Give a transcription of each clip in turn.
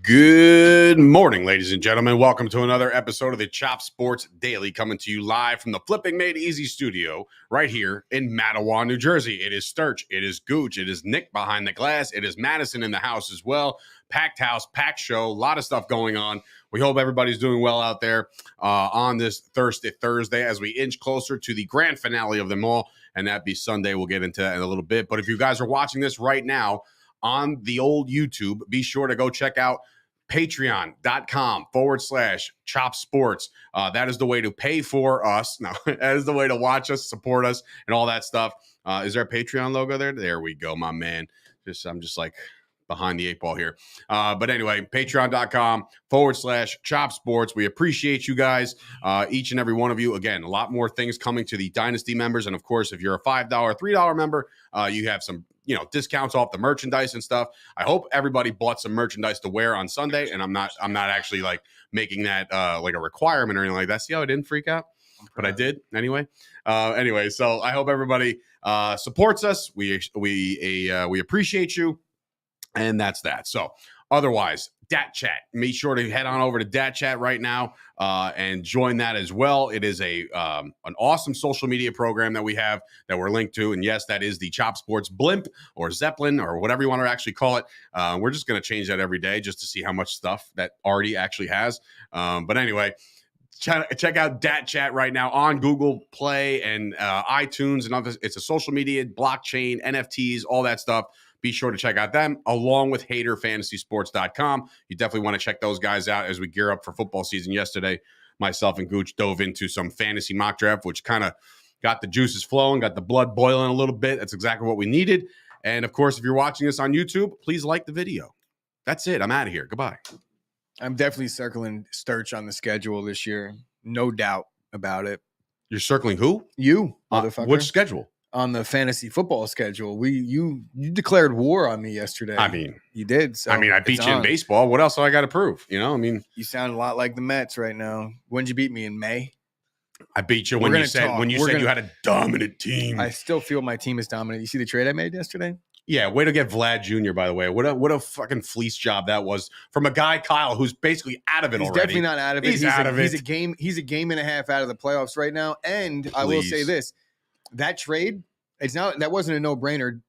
Good morning, ladies and gentlemen. Welcome to another episode of the Chop Sports Daily, coming to you live from the Flipping Made Easy studio right here in Mattawa, New Jersey. It is Sturch, it is Gooch, it is Nick behind the glass, it is Madison in the house as well. Packed house, packed show, a lot of stuff going on. We hope everybody's doing well out there on this Thursday as we inch closer to the grand finale of them all, and that be Sunday. We'll get into that in a little bit. But if you guys are watching this right now on the old YouTube, be sure to go check out patreon.com/Chop Sports. That is the way to pay for us. No, that is the way to watch us, support us, and all that stuff. Is there a Patreon logo there? There we go, my man. I'm just like behind the eight ball here. But anyway, patreon.com/Chop Sports. We appreciate you guys, each and every one of you. Again, a lot more things coming to the Dynasty members. And of course, if you're a $5, $3 member, you have some discounts off the merchandise and stuff. I hope everybody bought some merchandise to wear on Sunday, and I'm not actually like making that like a requirement or anything like that. See how I didn't freak out? But I did anyway. So I hope everybody supports us. We appreciate you, and that's that. So otherwise, Dat Chat. Make sure to head on over to Dat Chat right now and join that as well. It is an awesome social media program that we have that we're linked to. And yes, that is the Chop Sports Blimp or Zeppelin or whatever you want to actually call it. We're just going to change that every day just to see how much stuff that already actually has. But anyway, check out Dat Chat right now on Google Play and iTunes and others. It's a social media, blockchain, NFTs, all that stuff. Be sure to check out them along with HaterFantasySports.com. You definitely want to check those guys out as we gear up for football season. Yesterday, myself and Gooch dove into some fantasy mock draft, which kind of got the juices flowing, got the blood boiling a little bit. That's exactly what we needed. And of course, if you're watching this on YouTube, please like the video. That's it. I'm out of here. Goodbye. I'm definitely circling Sturch on the schedule this year. No doubt about it. You're circling who? You, motherfucker. Which schedule? On the fantasy football schedule. You declared war on me yesterday. I mean, you did. So I beat you in baseball. What else do I got to prove? You sound a lot like the Mets right now. When did you beat me? In May? I beat you when you said you had a dominant team. I still feel my team is dominant. You see the trade I made yesterday? Yeah, way to get Vlad Jr., by the way. What a fucking fleece job that was from a guy, Kyle, who's basically out of it already. He's definitely not out of it. He's out of it. He's a game and a half out of the playoffs right now. And I will say this. That trade, that wasn't a no-brainer.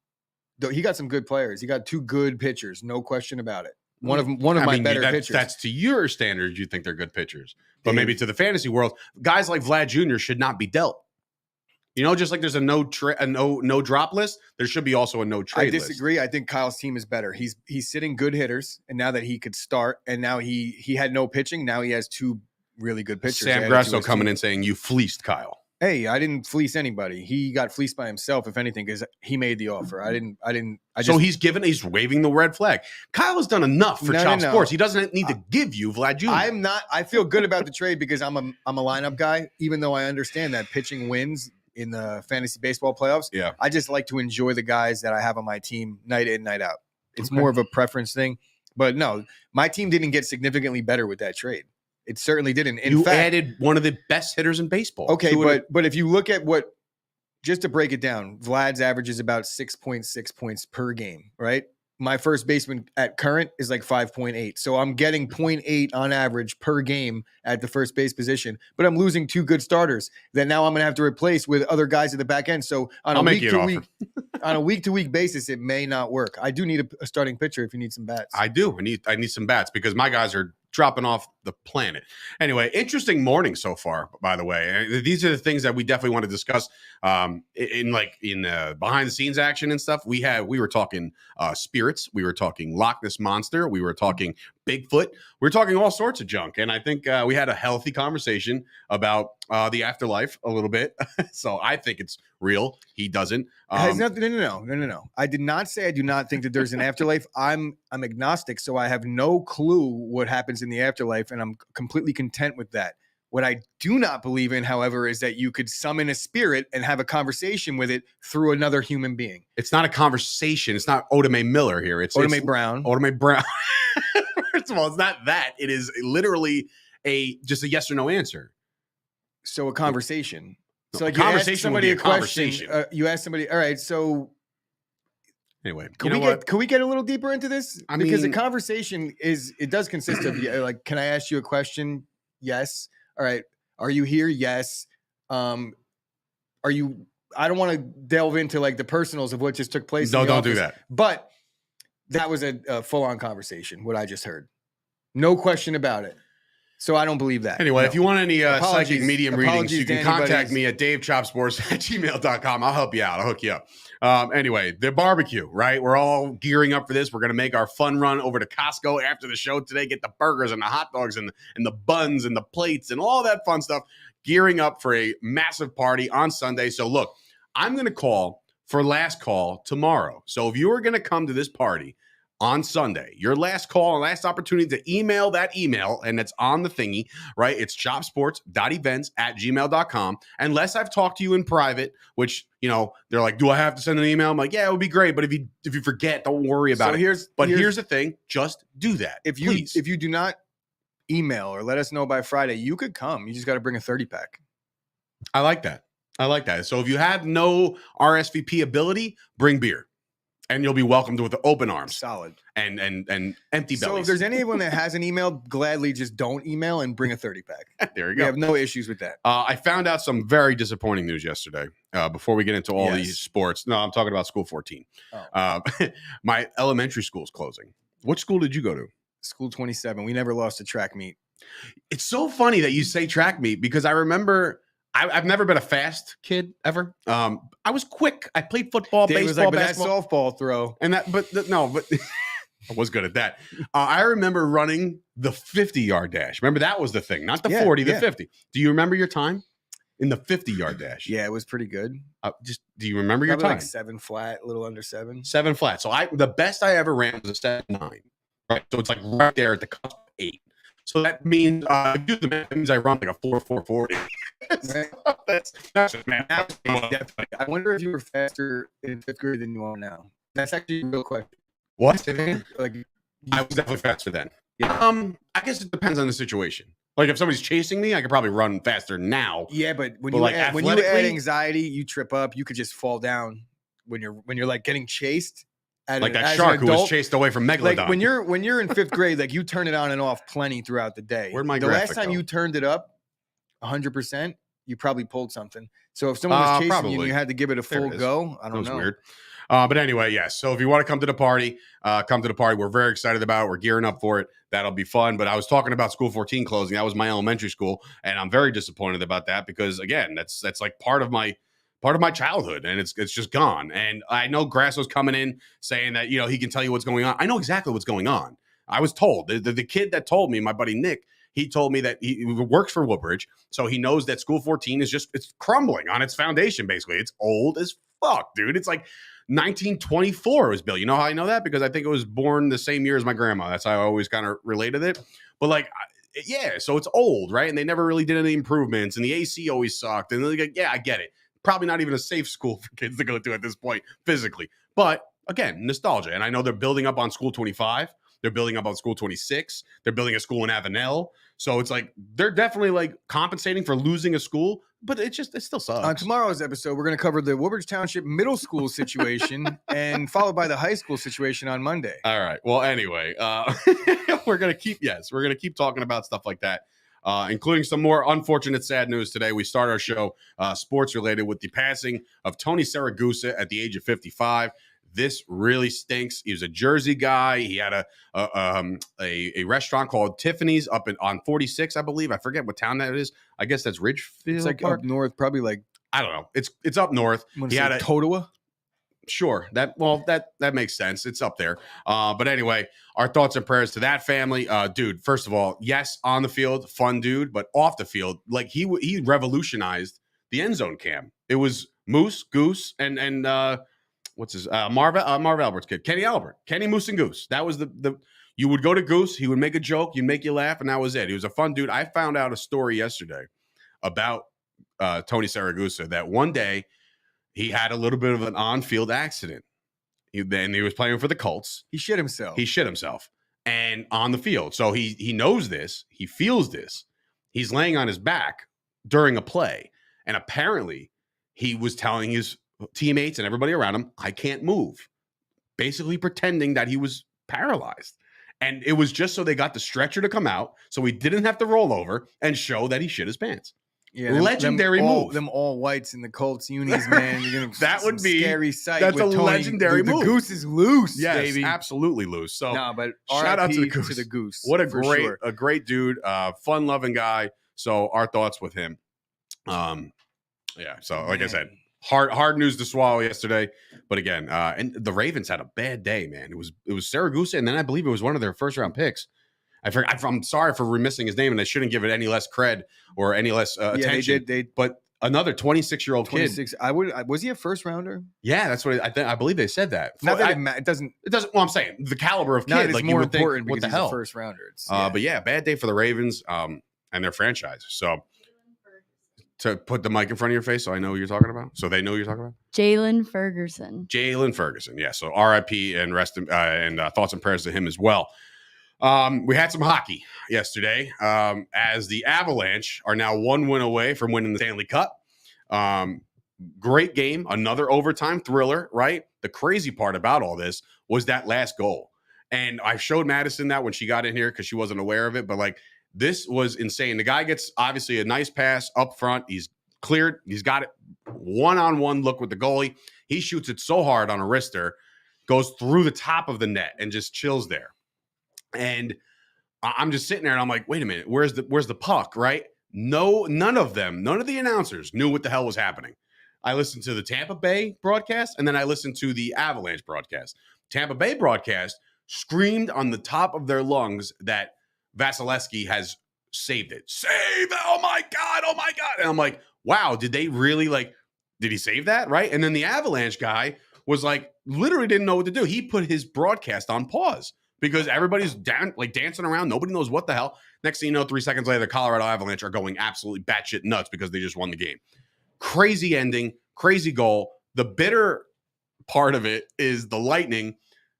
He got some good players. He got two good pitchers, no question about it. One of my better pitchers. That's to your standards, you think they're good pitchers. But maybe to the fantasy world, guys like Vlad Jr. should not be dealt. Just like there's a no drop list, there should be also a no trade list. I disagree. I think Kyle's team is better. He's sitting good hitters, and now that he could start, and now he had no pitching, now he has two really good pitchers. Sam Grasso coming in saying you fleeced Kyle. Hey, I didn't fleece anybody. He got fleeced by himself, if anything, because he made the offer. So he's waving the red flag. Kyle has done enough for Chop Sports. He doesn't need to give you Vlad Jr. I feel good about the trade because I'm a lineup guy, even though I understand that pitching wins in the fantasy baseball playoffs. Yeah. I just like to enjoy the guys that I have on my team night in, night out. It's more of a preference thing. But no, my team didn't get significantly better with that trade. It certainly didn't. In fact, added one of the best hitters in baseball. Okay, but if you look at just to break it down, Vlad's average is about 6.6 points per game, right? My first baseman at current is like 5.8. So I'm getting 0.8 on average per game at the first base position, but I'm losing two good starters that now I'm going to have to replace with other guys at the back end. So on a week-to-week basis, it may not work. I do need a starting pitcher if you need some bats. I do. I need some bats because my guys are dropping off the planet. Anyway, interesting morning so far, by the way. These are the things that we definitely want to discuss in behind the scenes action and stuff. We were talking spirits. We were talking Loch Ness Monster. We were talking Bigfoot. We were talking all sorts of junk. And I think we had a healthy conversation about the afterlife a little bit. So I think it's real. He doesn't. No. I did not say I do not think that there's an afterlife. I'm agnostic, so I have no clue what happens in the afterlife, and I'm completely content with that. What I do not believe in, however, is that you could summon a spirit and have a conversation with it through another human being. It's not a conversation. It's not Otome Miller here. It's Brown. Otome Brown. First of all, it's not that. It is literally just a yes or no answer. So a conversation. No, So like a conversation would be a question. You ask somebody, all right, so Anyway, Can we get a little deeper into this? Because the mean, conversation does consist of like, can I ask you a question? Yes. All right. Are you here? Yes. Are you? I don't want to delve into like the personals of what just took place. no, in the don't office, do that. But that was a full-on conversation. What I just heard, no question about it. So I don't believe that. Anyway, No. if you want any psychic medium readings, you can contact me at davechopsports@gmail.com. I'll help you out. I'll hook you up. Anyway, the barbecue, right? We're all gearing up for this. We're going to make our fun run over to Costco after the show today, get the burgers and the hot dogs and the buns and the plates and all that fun stuff, gearing up for a massive party on Sunday. So look, I'm going to call for last call tomorrow. So if you are going to come to this party on Sunday, your last call and last opportunity to email that email, and it's on the thingy, right? It's chopsports.events@gmail.com. Unless I've talked to you in private, which, they're like, do I have to send an email? I'm like, yeah, it would be great. But if you forget, don't worry about it. Here's the thing. Just do that. If you do not email or let us know by Friday, you could come. You just got to bring a 30-pack. I like that. So if you have no RSVP ability, bring beer. And you'll be welcomed with open arms. Solid. And empty bellies. So if there's anyone that has an email, gladly just don't email and bring a 30-pack. There you go. We have no issues with that. I found out some very disappointing news yesterday. Before we get into all these sports. No, I'm talking about School 14. Oh. My elementary school's closing. Which school did you go to? School 27. We never lost a track meet. It's so funny that you say track meet because I remember I've never been a fast kid ever. I was quick. I played football, Dave baseball, was like, basketball. That softball throw. And but I was good at that. I remember running the 50-yard dash. Remember, that was the thing, not the 40, the 50. Do you remember your time in the 50-yard dash? Yeah, it was pretty good. Do you remember your time? Like 7 flat, a little under 7. 7 flat. So the best I ever ran was a 7.9. Right. So it's like right there at the cusp of 8. So that means if you do the math, that means I run like a 4.40. That's just math. I wonder if you were faster in 5th grade than you are now. That's actually a real question. What? Like, I was definitely faster then. Yeah. I guess it depends on the situation. Like if somebody's chasing me, I could probably run faster now. Yeah, but when you add anxiety, you trip up. You could just fall down when you're like getting chased. Like that shark who was chased away from Megalodon. Like when you're in 5th grade, like you turn it on and off plenty throughout the day. Where'd my the graphic last time go? you turned it up 100%, you probably pulled something. So if someone was chasing you and you had to give it a full go, I don't know. Weird. But anyway, yes. So if you want to come to the party, come to the party. We're very excited about it. We're gearing up for it. That'll be fun. But I was talking about School 14 closing. That was my elementary school, and I'm very disappointed about that because again, that's like part of my childhood, and it's just gone. And I know Grasso's coming in saying that he can tell you what's going on. I know exactly what's going on. I was told the kid that told me, my buddy Nick, he told me that he works for Woodbridge, so he knows that School 14 is it's crumbling on its foundation. Basically, it's old as fuck, dude. It's like 1924 it was built. You know how I know that? Because I think it was born the same year as my grandma. That's how I always kind of related it. But so it's old, right? And they never really did any improvements, and the AC always sucked. And I get it. Probably not even a safe school for kids to go to at this point physically. But again, nostalgia. And I know they're building up on School 25. They're building up on School 26. They're building a school in Avenel. So it's like they're definitely like compensating for losing a school, but it still sucks. On tomorrow's episode, we're going to cover the Woodbridge Township middle school situation and followed by the high school situation on Monday. All right. Well, anyway, we're going to keep talking about stuff like that. Including some more unfortunate, sad news today. We start our show sports related with the passing of Tony Siragusa at the age of 55. This really stinks. He was a Jersey guy. He had a restaurant called Tiffany's on 46, I believe. I forget what town that is. I guess that's Ridgefield. It's like up north, probably like I don't know. It's up north. He had a Totowa. Sure. That makes sense. It's up there. But anyway, our thoughts and prayers to that family. Dude, first of all, yes, on the field, fun dude, but off the field, like he revolutionized the end zone cam. It was Moose, Goose, and what's his Marv Albert's kid, Kenny Albert. Kenny, Moose, and Goose. That was the you would go to Goose, he would make a joke, you'd make you laugh, and that was it. He was a fun dude. I found out a story yesterday about Tony Siragusa that one day he had a little bit of an on-field accident. He was playing for the Colts. He shit himself. And on the field. So he knows this. He feels this. He's laying on his back during a play. And apparently he was telling his teammates and everybody around him, I can't move. basically pretending that he was paralyzed. And it was just so they got the stretcher to come out so he didn't have to roll over and show that he shit his pants. Yeah, legendary move. Them all whites in the Colts unis, man. You're gonna that would be scary sight. That's with a Tony. legendary move. The goose is loose, yes, baby. Absolutely loose. So no, but shout out to the goose. What a great dude, fun loving guy. So our thoughts with him. Yeah. So like I said, hard news to swallow yesterday. But again, and the Ravens had a bad day, man. It was Siragusa, and then I believe it was one of their first round picks. I'm sorry for remissing his name, and I shouldn't give it any less cred or any less attention. But another 26-year-old kid. Was he a first rounder? Yeah, that's what I believe they said that. Not that it doesn't. Well, I'm saying the caliber of kid. Like more important because he's a first rounder. But yeah, bad day for the Ravens and their franchise. So to put the mic in front of your face, so I know who you're talking about. So they know who you're talking about. Jalen Ferguson. Yeah. So R.I.P. and rest and thoughts and prayers to him as well. We had some hockey yesterday as the Avalanche are now 1 win away from winning the Stanley Cup. Great game, another overtime thriller, right? The crazy part about all this was that last goal. And I showed Madison that when she got in here because she wasn't aware of it. But like, this was insane. The guy gets obviously a nice pass up front. He's cleared. He's got it one-on-one look with the goalie. He shoots it so hard on a wrister, goes through the top of the net and just chills there. And I'm just sitting there and I'm like, wait a minute, where's the puck, right? None of the announcers knew what the hell was happening. I listened to the Tampa Bay broadcast and then I listened to the Avalanche broadcast. Tampa Bay broadcast screamed on the top of their lungs that Vasilevsky has saved it. Save it! Oh my God! And I'm like, wow, did they really did he save that? Right? And then the Avalanche guy was like, literally didn't know what to do. He put his broadcast on pause. Because everybody's down, dancing around. Nobody knows what the hell. Next thing you know, 3 seconds later, the Colorado Avalanche are going absolutely batshit nuts because they just won the game. Crazy ending, crazy goal. The bitter part of it is the Lightning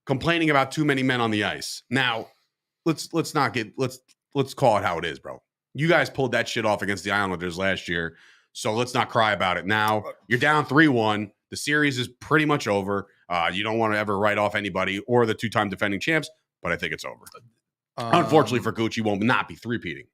complaining about too many men on the ice. Now, let's call it how it is, bro. You guys pulled that shit off against the Islanders last year, so let's not cry about it now. You're down 3-1. The series is pretty much over. You don't want to ever write off anybody or the two-time defending champs. But I think it's over. Unfortunately for Gooch, he will not be three-peating.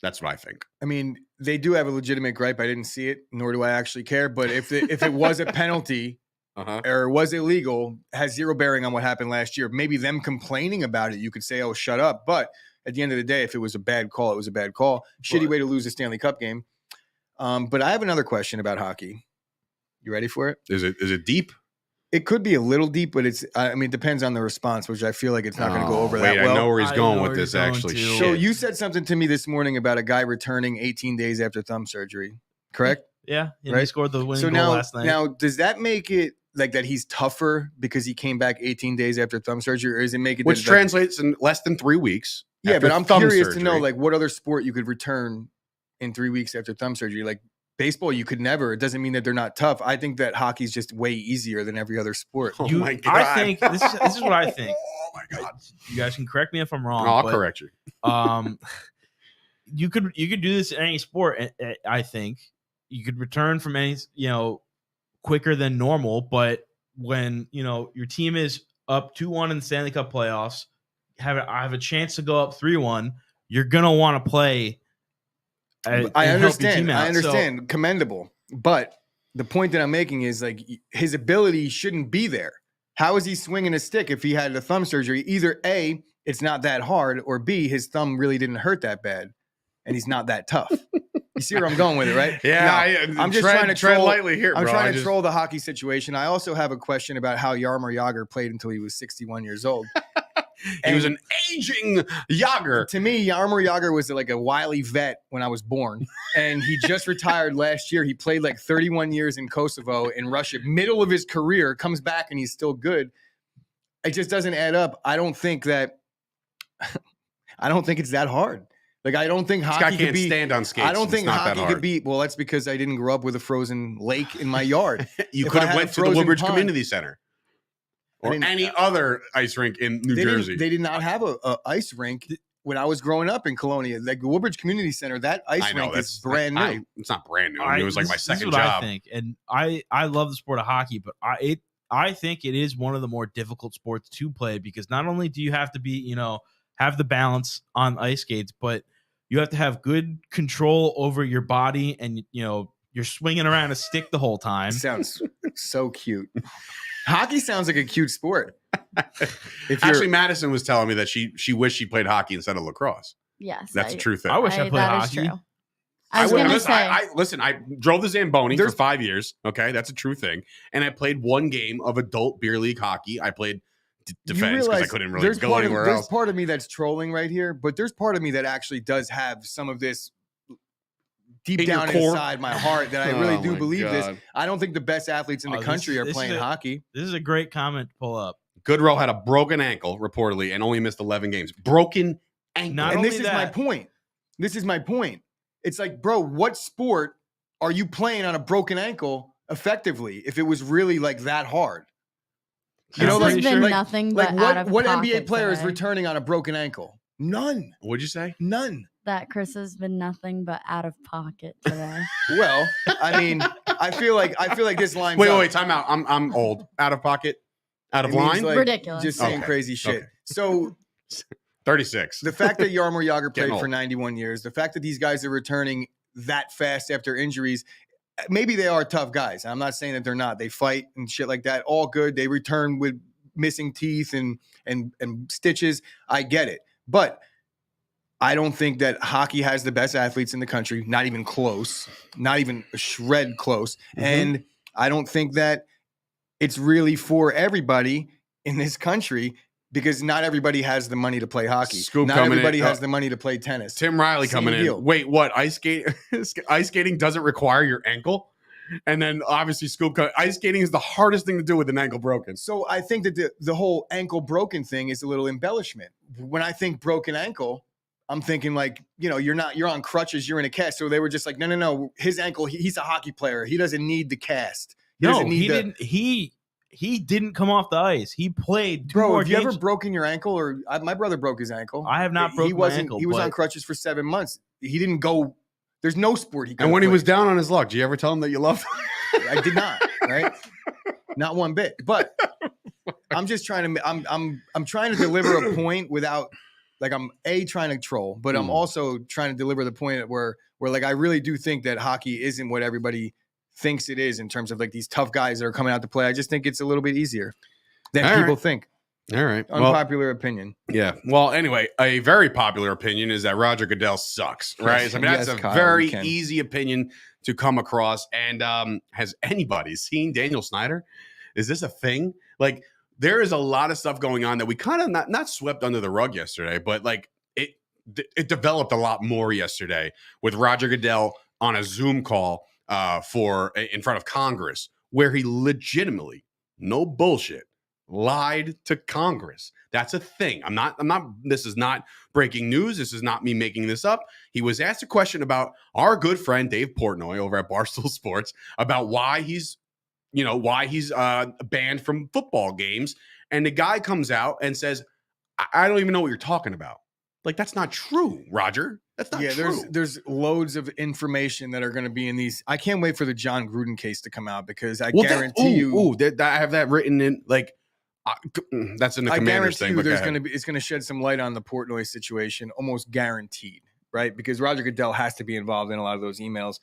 That's what I think. I mean, they do have a legitimate gripe. I didn't see it, nor do I actually care. But if it was a penalty or was illegal, has zero bearing on what happened last year. Maybe them complaining about it, you could say, oh, shut up. But at the end of the day, if it was a bad call, it was a bad call. Shitty way to lose a Stanley Cup game. But I have another question about hockey. You ready for it? Is it deep? It could be a little deep, but it depends on the response, which I feel like it's not going to go over that well. I know where he's going with this, actually. So you said something to me this morning about a guy returning 18 days after thumb surgery, correct? Yeah, right? He scored the winning goal last night. Now, does that make it like that he's tougher because he came back 18 days after thumb surgery, or does it make it which translates in less than 3 weeks? Yeah, but I'm curious to know what other sport you could return in 3 weeks after thumb surgery, like. Baseball, you could never. It doesn't mean that they're not tough. I think that hockey's just way easier than every other sport. Oh my God. I think this is what I think. Oh my God. You guys can correct me if I'm wrong. No, I'll correct you. You could do this in any sport. I think you could return from any quicker than normal. But when your team is up 2-1 in the Stanley Cup playoffs, I have a chance to go up 3-1. You're gonna want to play. I understand. Commendable. But the point that I'm making is his ability shouldn't be there. How is he swinging a stick if he had a thumb surgery? Either A, it's not that hard, or B, his thumb really didn't hurt that bad and he's not that tough. You see where I'm going with it, right? Yeah. No, I'm just trying to tread lightly here, bro. I'm trying to troll the hockey situation. I also have a question about how Jaromir Jagr played until he was 61 years old. He was an aging Jagr. To me, Jaromir Jagr was like a wily vet when I was born. And he just retired last year. He played 31 years in Kosovo in Russia, middle of his career, comes back and he's still good. It just doesn't add up. I don't think it's that hard. I don't think hockey could be stand on skates. I don't think hockey could be. Well, that's because I didn't grow up with a frozen lake in my yard. You could have went to the Woodbridge Community Center. Or any other ice rink in New Jersey. They did not have a ice rink when I was growing up in Colonia. Like the Woodbridge Community Center, that ice rink is brand new. It's not brand new. It was like my second this is what job. I think, and I love the sport of hockey, but I think it is one of the more difficult sports to play because not only do you have to be, have the balance on ice skates, but you have to have good control over your body and, you're swinging around a stick the whole time. Sounds so cute. Hockey sounds like a cute sport. Actually, Madison was telling me that she wished she played hockey instead of lacrosse. Yes. That's a true thing. I wish I played that hockey. is true. I was going to say. Listen, I drove the Zamboni for 5 years. Okay, that's a true thing. And I played one game of adult beer league hockey. I played defense because I couldn't really go anywhere else. There's part of me that's trolling right here, but there's part of me that actually does have some of this deep down inside my heart that I really do believe this. I don't think the best athletes in the country are playing hockey. This is a great comment to pull up. Goodrow had a broken ankle, reportedly, and only missed 11 games. Broken ankle. And this is my point. This is my point. It's like, bro, what sport are you playing on a broken ankle effectively if it was really like that hard? You know, like, nothing but what NBA player is returning on a broken ankle? None. What'd you say? None. That Chris has been nothing but out of pocket today. Well, I mean, I feel like this line. Wait, time out. I'm old. Out of pocket. Out of line. Like ridiculous. Just saying crazy shit. Okay. So 36. The fact that Jaromir Jagr played for 91 years, the fact that these guys are returning that fast after injuries, maybe they are tough guys. I'm not saying that they're not. They fight and shit like that. All good. They return with missing teeth and stitches. I get it. But I don't think that hockey has the best athletes in the country. Not even close. Not even a shred close. Mm-hmm. And I don't think that it's really for everybody in this country because not everybody has the money to play hockey. Not everybody has the money to play tennis. Tim Riley coming in. Wait, what? Ice skating doesn't require your ankle? And then obviously ice skating is the hardest thing to do with an ankle broken. So I think that the whole ankle broken thing is a little embellishment. When I think broken ankle, I'm thinking like, you're on crutches, you're in a cast. So they were just like, no. His ankle, he's a hockey player. He doesn't need the cast. He didn't come off the ice. He played two more Bro, have you games. ever broken your ankle? My brother broke his ankle. I have not broken my ankle. He was on crutches for 7 months. He didn't go. There's no sport he could. And when he was down on his luck, did you ever tell him that you loved him? I did not. Right? Not one bit. But I'm just trying to. I'm trying to deliver a point without. Like I'm trying to troll, but I'm also trying to deliver the point where like I really do think that hockey isn't what everybody thinks it is in terms of like these tough guys that are coming out to play. I just think it's a little bit easier than people think. All right. Unpopular opinion. Yeah. Well, anyway, a very popular opinion is that Roger Goodell sucks, right? I mean, that's a very easy opinion to come across. And has anybody seen Daniel Snyder? Is this a thing? Like, there is a lot of stuff going on that we kind of not swept under the rug yesterday, but like it developed a lot more yesterday with Roger Goodell on a Zoom call in front of Congress, where he legitimately, no bullshit, lied to Congress. That's a thing. This is not breaking news. This is not me making this up. He was asked a question about our good friend Dave Portnoy over at Barstool Sports about why he's banned from football games. And the guy comes out and says, I don't even know what you're talking about. Like, that's not true, Roger. That's not true. There's loads of information that are going to be in these. I can't wait for the John Gruden case to come out because I guarantee you. I have that written in, like, that's in the Commanders thing. It's going to shed some light on the Portnoy situation, almost guaranteed, right? Because Roger Goodell has to be involved in a lot of those emails.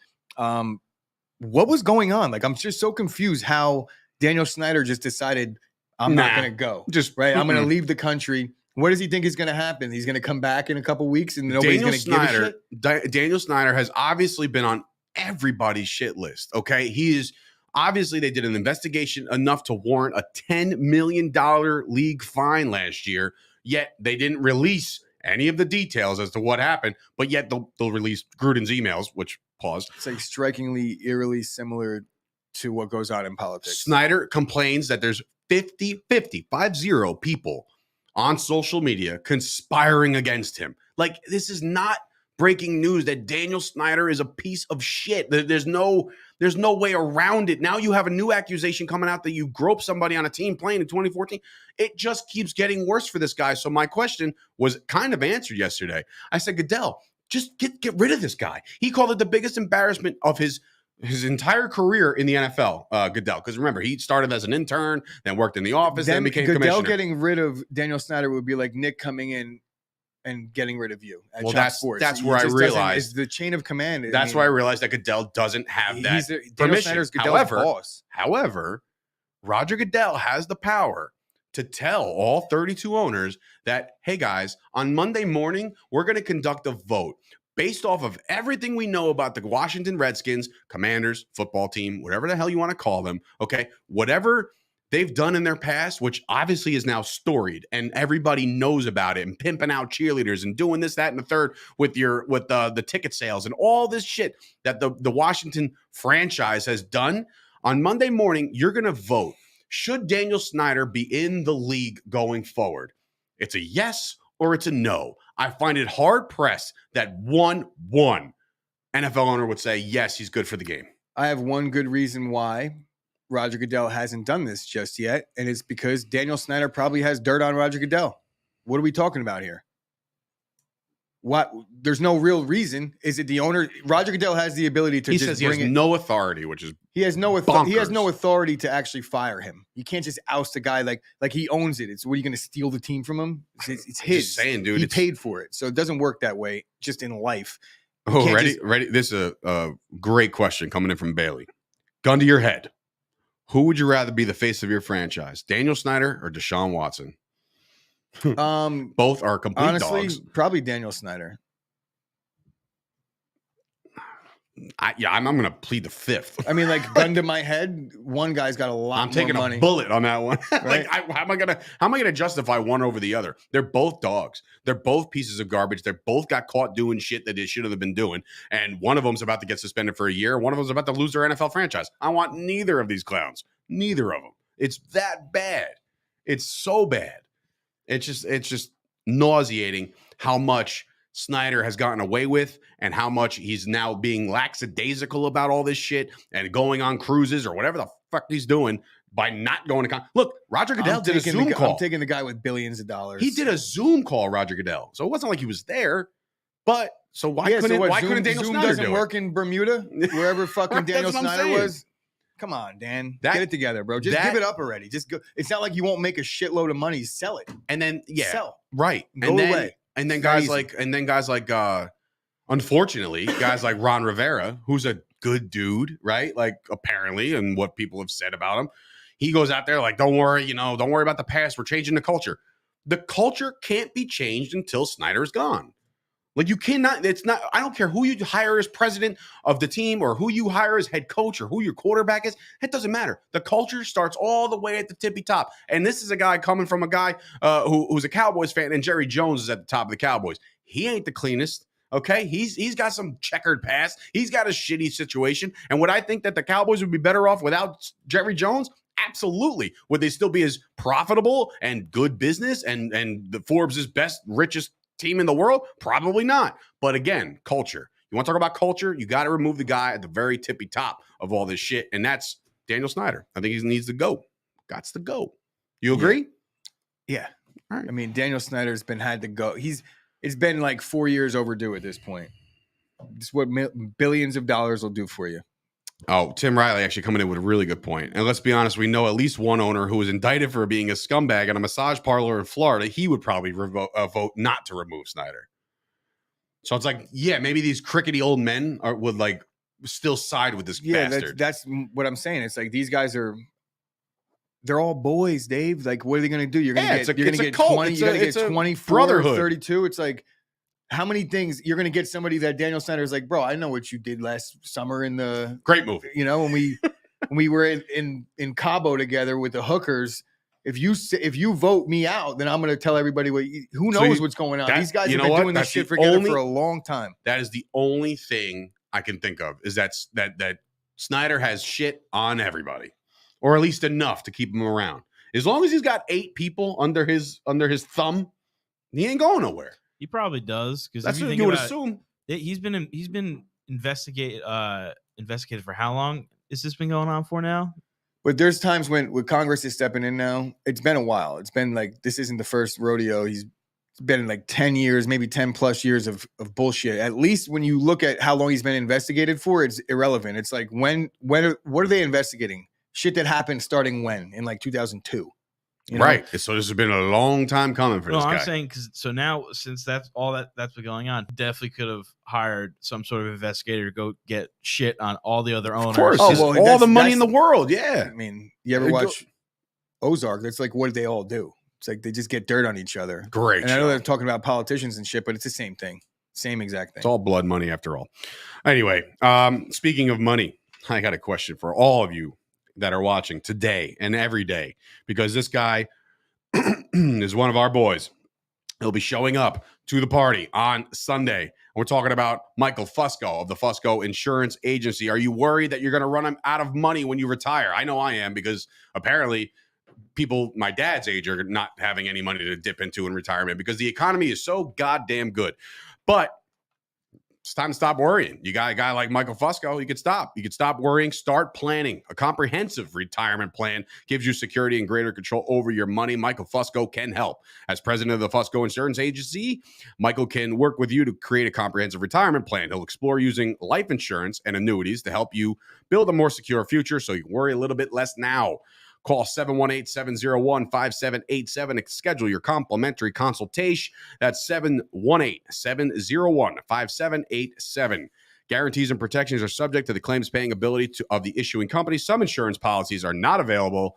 What was going on? Like, I'm just so confused how Daniel Snyder just decided I'm not going to go. I'm going to leave the country. What does he think is going to happen? He's going to come back in a couple weeks and nobody's going to give a shit? Daniel Snyder has obviously been on everybody's shit list, okay? Obviously, they did an investigation enough to warrant a $10 million league fine last year, yet they didn't release any of the details as to what happened, but yet they'll release Gruden's emails, which, pause. It's like strikingly, eerily similar to what goes on in politics. Snyder complains that there's 50 people on social media conspiring against him. Like, this is not breaking news that Daniel Snyder is a piece of shit. There's no way around it. Now you have a new accusation coming out that you groped somebody on a team playing in 2014. It just keeps getting worse for this guy. So my question was kind of answered yesterday. I said, Goodell, just get rid of this guy. He called it the biggest embarrassment of his his entire career in the NFL, Goodell. Because remember, he started as an intern, then worked in the office, then became Goodell commissioner. getting rid of Daniel Snyder would be like Nick coming in and getting rid of you. Well, that's where I realized the chain of command. That's why I realized that Goodell doesn't have that Daniel permission. Snyder's Goodell's boss. However, Roger Goodell has the power to tell all 32 owners that, hey guys, on Monday morning, we're going to conduct a vote based off of everything we know about the Washington Redskins, Commanders, football team, whatever the hell you want to call them. Okay. Whatever they've done in their past, which obviously is now storied and everybody knows about it, and pimping out cheerleaders and doing this, that, and the third with the ticket sales and all this shit that the Washington franchise has done. On Monday morning, you're going to vote. Should Daniel Snyder be in the league going forward? It's a yes or it's a no. I find it hard pressed that one NFL owner would say, yes, he's good for the game. I have one good reason why Roger Goodell hasn't done this just yet, and it's because Daniel Snyder probably has dirt on Roger Goodell. What are we talking about here? What? There's no real reason. Is it the owner? Roger Goodell has the ability to. He says he has no authority, which is he has no authority. He has no authority to actually fire him. You can't just oust a guy like he owns it. It's what are you going to steal the team from him? It's his. Just saying, dude. He paid for it, so it doesn't work that way. Just in life. Oh, ready. This is a great question coming in from Bailey. Gun to your head. Who would you rather be the face of your franchise, Daniel Snyder or Deshaun Watson? Both are complete honestly, dogs. Probably Daniel Snyder. I'm going to plead the fifth. I mean, like gun to my head, one guy's got a lot. I'm taking more money. a bullet on that one. Right? How am I gonna justify one over the other? They're both dogs. They're both pieces of garbage. They're both got caught doing shit that they shouldn't have been doing. And one of them's about to get suspended for a year. One of them's about to lose their NFL franchise. I want neither of these clowns. Neither of them. It's that bad. It's so bad. It's just nauseating how much Snyder has gotten away with and how much he's now being lackadaisical about all this shit and going on cruises or whatever the fuck he's doing by not going to look, Roger Goodell did a Zoom call. I'm taking the guy with billions of dollars. He did a Zoom call, Roger Goodell. So it wasn't like he was there, but so why couldn't Daniel Zoom Snyder doesn't work in Bermuda, wherever fucking Daniel Snyder was? Come on, Dan. Get it together, bro. Just give it up already. Just go. It's not like you won't make a shitload of money. Sell it. And then sell. Right. Go away. And then guys like unfortunately, guys like Ron Rivera, who's a good dude, right? Like apparently, and what people have said about him, he goes out there like, don't worry about the past. We're changing the culture. The culture can't be changed until Snyder's gone. Like you cannot, I don't care who you hire as president of the team or who you hire as head coach or who your quarterback is. It doesn't matter. The culture starts all the way at the tippy top. And this is a guy coming from a guy who's a Cowboys fan, and Jerry Jones is at the top of the Cowboys. He ain't the cleanest. Okay. He's got some checkered past. He's got a shitty situation. And would I think that the Cowboys would be better off without Jerry Jones? Absolutely. Would they still be as profitable and good business and the Forbes' best, richest team in the world? Probably not. But again, culture. You want to talk about culture? You got to remove the guy at the very tippy top of all this shit. And that's Daniel Snyder. I think he needs to go. Gots to go. You agree? Yeah. All right. I mean, Daniel Snyder's had to go. It's been like 4 years overdue at this point. It's what billions of dollars will do for you. Oh, Tim Riley actually coming in with a really good point. And let's be honest, we know at least one owner who was indicted for being a scumbag at a massage parlor in Florida. He would probably vote not to remove Snyder. So it's like, yeah, maybe these crickety old men would like still side with this bastard. That's what I'm saying. It's like these guys they're all boys, Dave. Like, what are they going to do? You're going to get 20. You're going to get 24, brotherhood. 32. It's like, how many things you're going to get somebody that Daniel Snyder is like, bro, I know what you did last summer in the great movie. You know, when we were in Cabo together with the hookers. If you vote me out, then I'm going to tell everybody who knows what's going on. These guys have been doing this shit together for a long time. That is the only thing I can think of is that Snyder has shit on everybody, or at least enough to keep him around. As long as he's got 8 people under his thumb, he ain't going nowhere. He probably does, because that's what you would assume. He's been investigated for how long has this been going on for now? But there's times when Congress is stepping in now. It's been a while. It's been like this isn't the first rodeo he's it's been like 10 years, maybe 10 plus years of bullshit. At least when you look at how long he's been investigated for, it's irrelevant. It's like what are they investigating? Shit that happened starting when? In like 2002. You know? Right. So this has been a long time coming for this guy. I'm saying so now since that's been going on, definitely could have hired some sort of investigator to go get shit on all the other owners. Of course. All the money in the world. Yeah. I mean, you ever watch Ozark? That's like what they all do. It's like they just get dirt on each other. Great. And I know they're talking about politicians and shit, but it's the same thing. Same exact thing. It's all blood money after all. Anyway, speaking of money, I got a question for all of you that are watching today and every day, because this guy is one of our boys. He'll be showing up to the party on Sunday. And we're talking about Michael Fusco of the Fusco Insurance Agency. Are you worried that you're going to run out of money when you retire? I know I am, because apparently people my dad's age are not having any money to dip into in retirement because the economy is so goddamn good. But it's time to stop worrying. You got a guy like Michael Fusco, you could stop. You could stop worrying, start planning. A comprehensive retirement plan gives you security and greater control over your money. Michael Fusco can help. As president of the Fusco Insurance Agency, Michael can work with you to create a comprehensive retirement plan. He'll explore using life insurance and annuities to help you build a more secure future so you can worry a little bit less now. Call 718-701-5787 to schedule your complimentary consultation. That's 718-701-5787. Guarantees and protections are subject to the claims paying ability of the issuing company. Some insurance policies are not available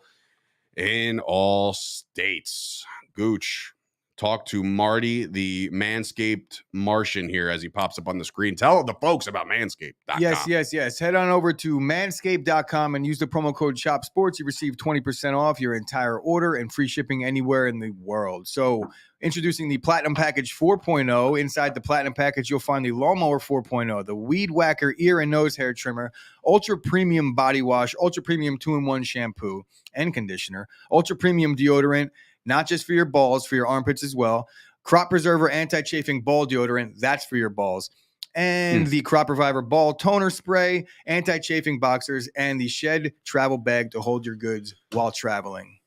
in all states. Gooch, talk to Marty, the Manscaped Martian here as he pops up on the screen. Tell the folks about Manscaped.com. Yes. Head on over to manscaped.com and use the promo code SHOPSPORTS. You receive 20% off your entire order and free shipping anywhere in the world. So introducing the Platinum Package 4.0. Inside the Platinum Package, you'll find the Lawnmower 4.0, the Weed Whacker ear and nose hair trimmer, Ultra Premium Body Wash, Ultra Premium 2-in-1 shampoo and conditioner, Ultra Premium deodorant, not just for your balls, for your armpits as well. Crop Preserver Anti-Chafing Ball Deodorant, that's for your balls. And the Crop Reviver Ball Toner Spray, Anti-Chafing Boxers, and the Shed Travel Bag to hold your goods while traveling.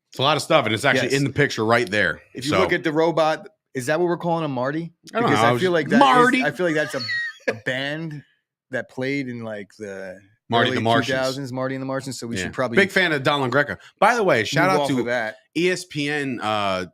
It's a lot of stuff, and it's actually in the picture right there. If you look at the robot, is that what we're calling him, Marty? I don't know. I feel like Marty. I feel like that's a band that played in like the Marty early the Martians. 2000s, Marty and the Martians. So we should probably big fan of Donald Greco. By the way, shout out to that. ESPN,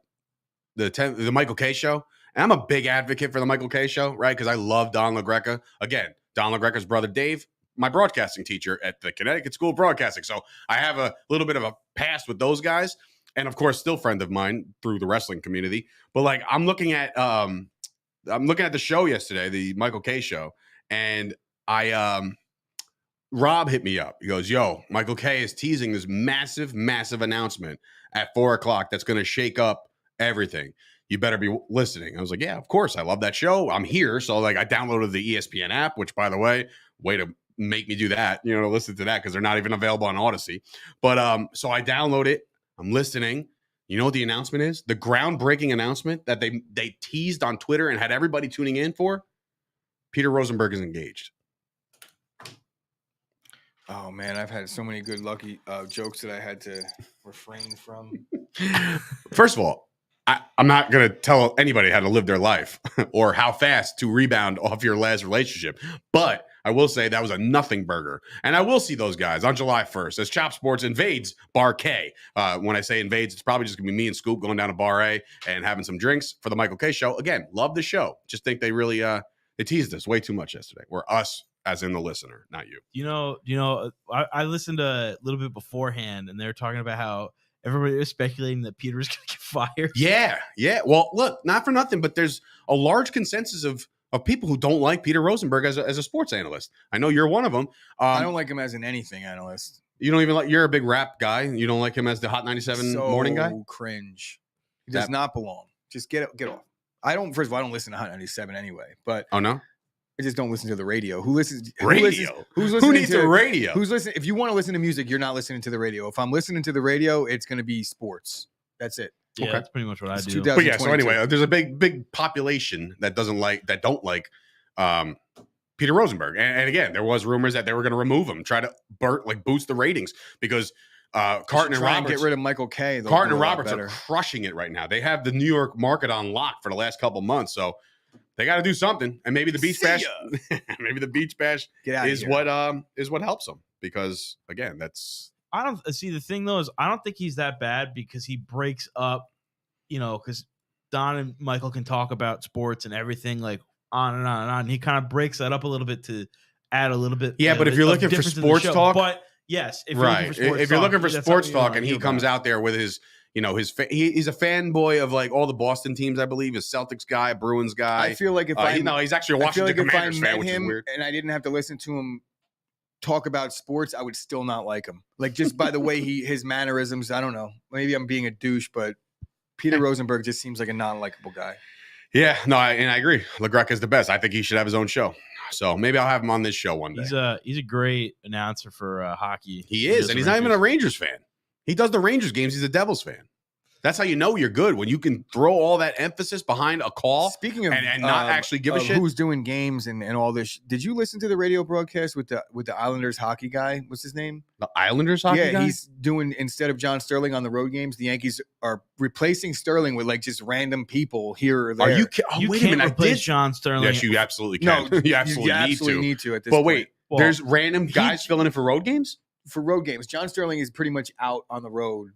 the Michael K show. And I'm a big advocate for the Michael K show, right? Because I love Don LaGreca. Again, Don LaGreca's brother Dave, my broadcasting teacher at the Connecticut School of Broadcasting. So I have a little bit of a past with those guys, and of course, still friend of mine through the wrestling community. But like, I'm looking at the show yesterday, the Michael K show, and Rob hit me up. He goes, "Yo, Michael K is teasing this massive announcement at 4:00 that's going to shake up everything. You better be listening." I was like, "Yeah, of course. I love that show. I'm here." So like, I downloaded the ESPN app, which, by the way, way to make me do that, to listen to that because they're not even available on Odyssey. But so I download it. I'm listening. You know what the announcement is? The groundbreaking announcement that they teased on Twitter and had everybody tuning in for? Peter Rosenberg is engaged. Oh man, I've had so many good lucky jokes that I had to refrain from. First of all, I'm not going to tell anybody how to live their life or how fast to rebound off your last relationship. But I will say that was a nothing burger. And I will see those guys on July 1st as Chop Sports invades Bar K. When I say invades, it's probably just going to be me and Scoop going down to Bar A and having some drinks for the Michael K show. Again, love the show. Just think they really they teased us way too much yesterday. We're us as in the listener, not you. I listened a little bit beforehand, and they were talking about how everybody was speculating that Peter was going to get fired. Yeah. Well, look, not for nothing, but there's a large consensus of people who don't like Peter Rosenberg as a sports analyst. I know you're one of them. I don't like him as an anything analyst. You don't even you're a big rap guy. You don't like him as the Hot 97 morning guy? Cringe. He does not belong. Just get off. First of all, I don't listen to Hot 97 anyway, but oh no? I just don't listen to the radio. Who listens? Radio? Who's listening? Who needs the radio? Who's listening? If you want to listen to music, you're not listening to the radio. If I'm listening to the radio, it's going to be sports. That's it. Yeah, that's pretty much what I do. But yeah, so anyway, there's a big population that don't like Peter Rosenberg. And again, there was rumors that they were going to remove him, try to boost the ratings because Carton and Roberts. Get rid of Michael K. Carton and Roberts are crushing it right now. They have the New York market on lock for the last couple months, so they got to do something. And maybe the beach bash, maybe the beach bash is what helps them. Because again, I don't see the thing though is I don't think he's that bad because he breaks up, because Don and Michael can talk about sports and everything like on and on and on. He kind of breaks that up a little bit to add a little bit. Yeah, but if you're looking for sports talk, but yes, if you're looking for sports talk, and he comes out there with his, he's a fanboy of like all the Boston teams, I believe, his Celtics guy, Bruins guy. I feel like if he's actually a Washington Commanders fan, which is weird. And I didn't have to listen to him talk about sports, I would still not like him. Like just by the way his mannerisms, I don't know. Maybe I'm being a douche, but Peter Rosenberg just seems like a non-likable guy. Yeah, no, I agree. LaGreca is the best. I think he should have his own show. So maybe I'll have him on this show one day. He's a great announcer for hockey. He is, and he's not even a Rangers fan. He does the Rangers games. He's a Devils fan. That's how you know you're good, when you can throw all that emphasis behind a call. Speaking of and not actually give a shit. Who's doing games and all this? Did you listen to the radio broadcast with the Islanders hockey guy? What's his name? The Islanders hockey guy? Yeah, he's doing, instead of John Sterling on the road games, the Yankees are replacing Sterling with like just random people here or there. Are you? You wait can't a minute, replace John Sterling. Yes, you absolutely can. No, you absolutely need to at this point. But point. wait, there's random guys filling in for road games? For road games. John Sterling is pretty much out on the road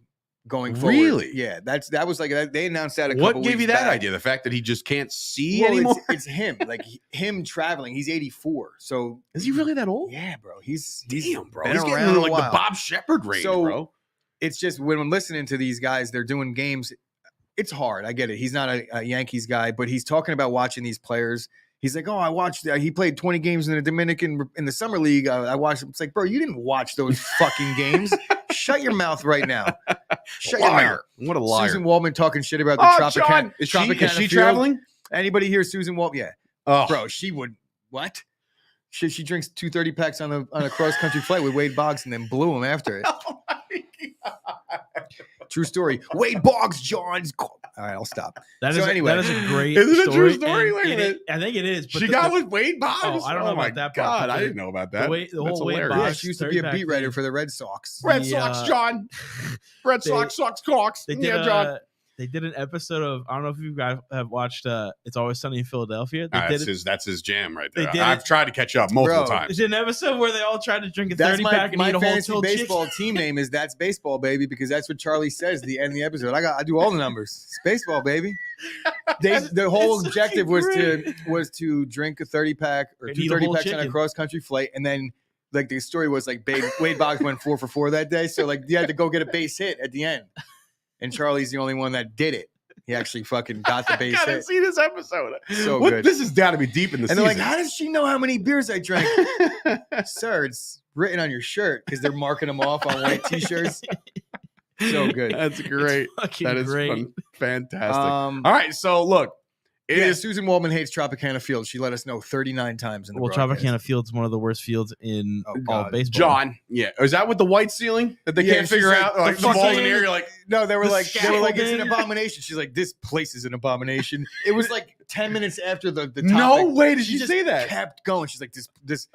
going forward. Really? Yeah, that was like they announced that a couple What weeks gave you that back. idea? The fact that he just can't see anymore? It's him. Like him traveling. He's 84. So is he really that old? Yeah, bro. He's damn, bro. Been He's getting around into like a while. the Bob Shepard range, bro. It's just when I'm listening to these guys, they're doing games. It's hard. I get it. He's not a Yankees guy, but he's talking about watching these players. He's like, oh, I watched. He played 20 games in the Dominican in the summer league. I watched. It's like, bro, you didn't watch those fucking games. Shut your mouth right now. Shut your mouth. What a liar. Susan Waldman talking shit about the Tropicana. Is she traveling? Anybody hear Susan Waldman? Yeah. Oh. Bro, she would. What? She drinks 2 30-packs on a cross-country flight with Wade Boggs and then blew him after it. Oh my God. True story. Wade Boggs, John's. All right, I'll stop. That is a great Is it story. a true story? I think it is. But she got with Wade Boggs? Oh, I don't know about that part. God, I didn't know about that. The whole Wade Boggs. Yeah, she used to be a beat writer for the Red Sox. Red Sox, John. Red Sox, Cox. John. They did an episode of, I don't know if you guys have watched It's Always Sunny in Philadelphia. That's his jam right there. I've tried to catch up multiple times. There's an episode where they all tried to drink a 30-pack and eat a whole fantasy baseball team name is That's Baseball, Baby, because that's what Charlie says at the end of the episode. I do all the numbers. It's baseball, baby. The whole objective was to drink a 30-pack or 2 30-packs on a cross-country flight, and then like the story was like Wade Boggs went 4 for 4 that day, so like you had to go get a base hit at the end. And Charlie's the only one that did it. He actually fucking got the base hit. I gotta see this episode. So good. This has got to be deep in the season. And they're like, how does she know how many beers I drank? Sir, it's written on your shirt because they're marking them off on white T-shirts. So good. That's great. That is great. Fantastic. All right, so look. Susan Waldman hates Tropicana Field. She let us know 39 times in the broadcast. Tropicana Field's one of the worst fields in all baseball. John, is that with the white ceiling that they can't figure out? Like the ball's in the air, you're like, no, they were like, it's an abomination. She's like, this place is an abomination. It was like 10 minutes after the topic. No way did she say that. Kept going. She's like, this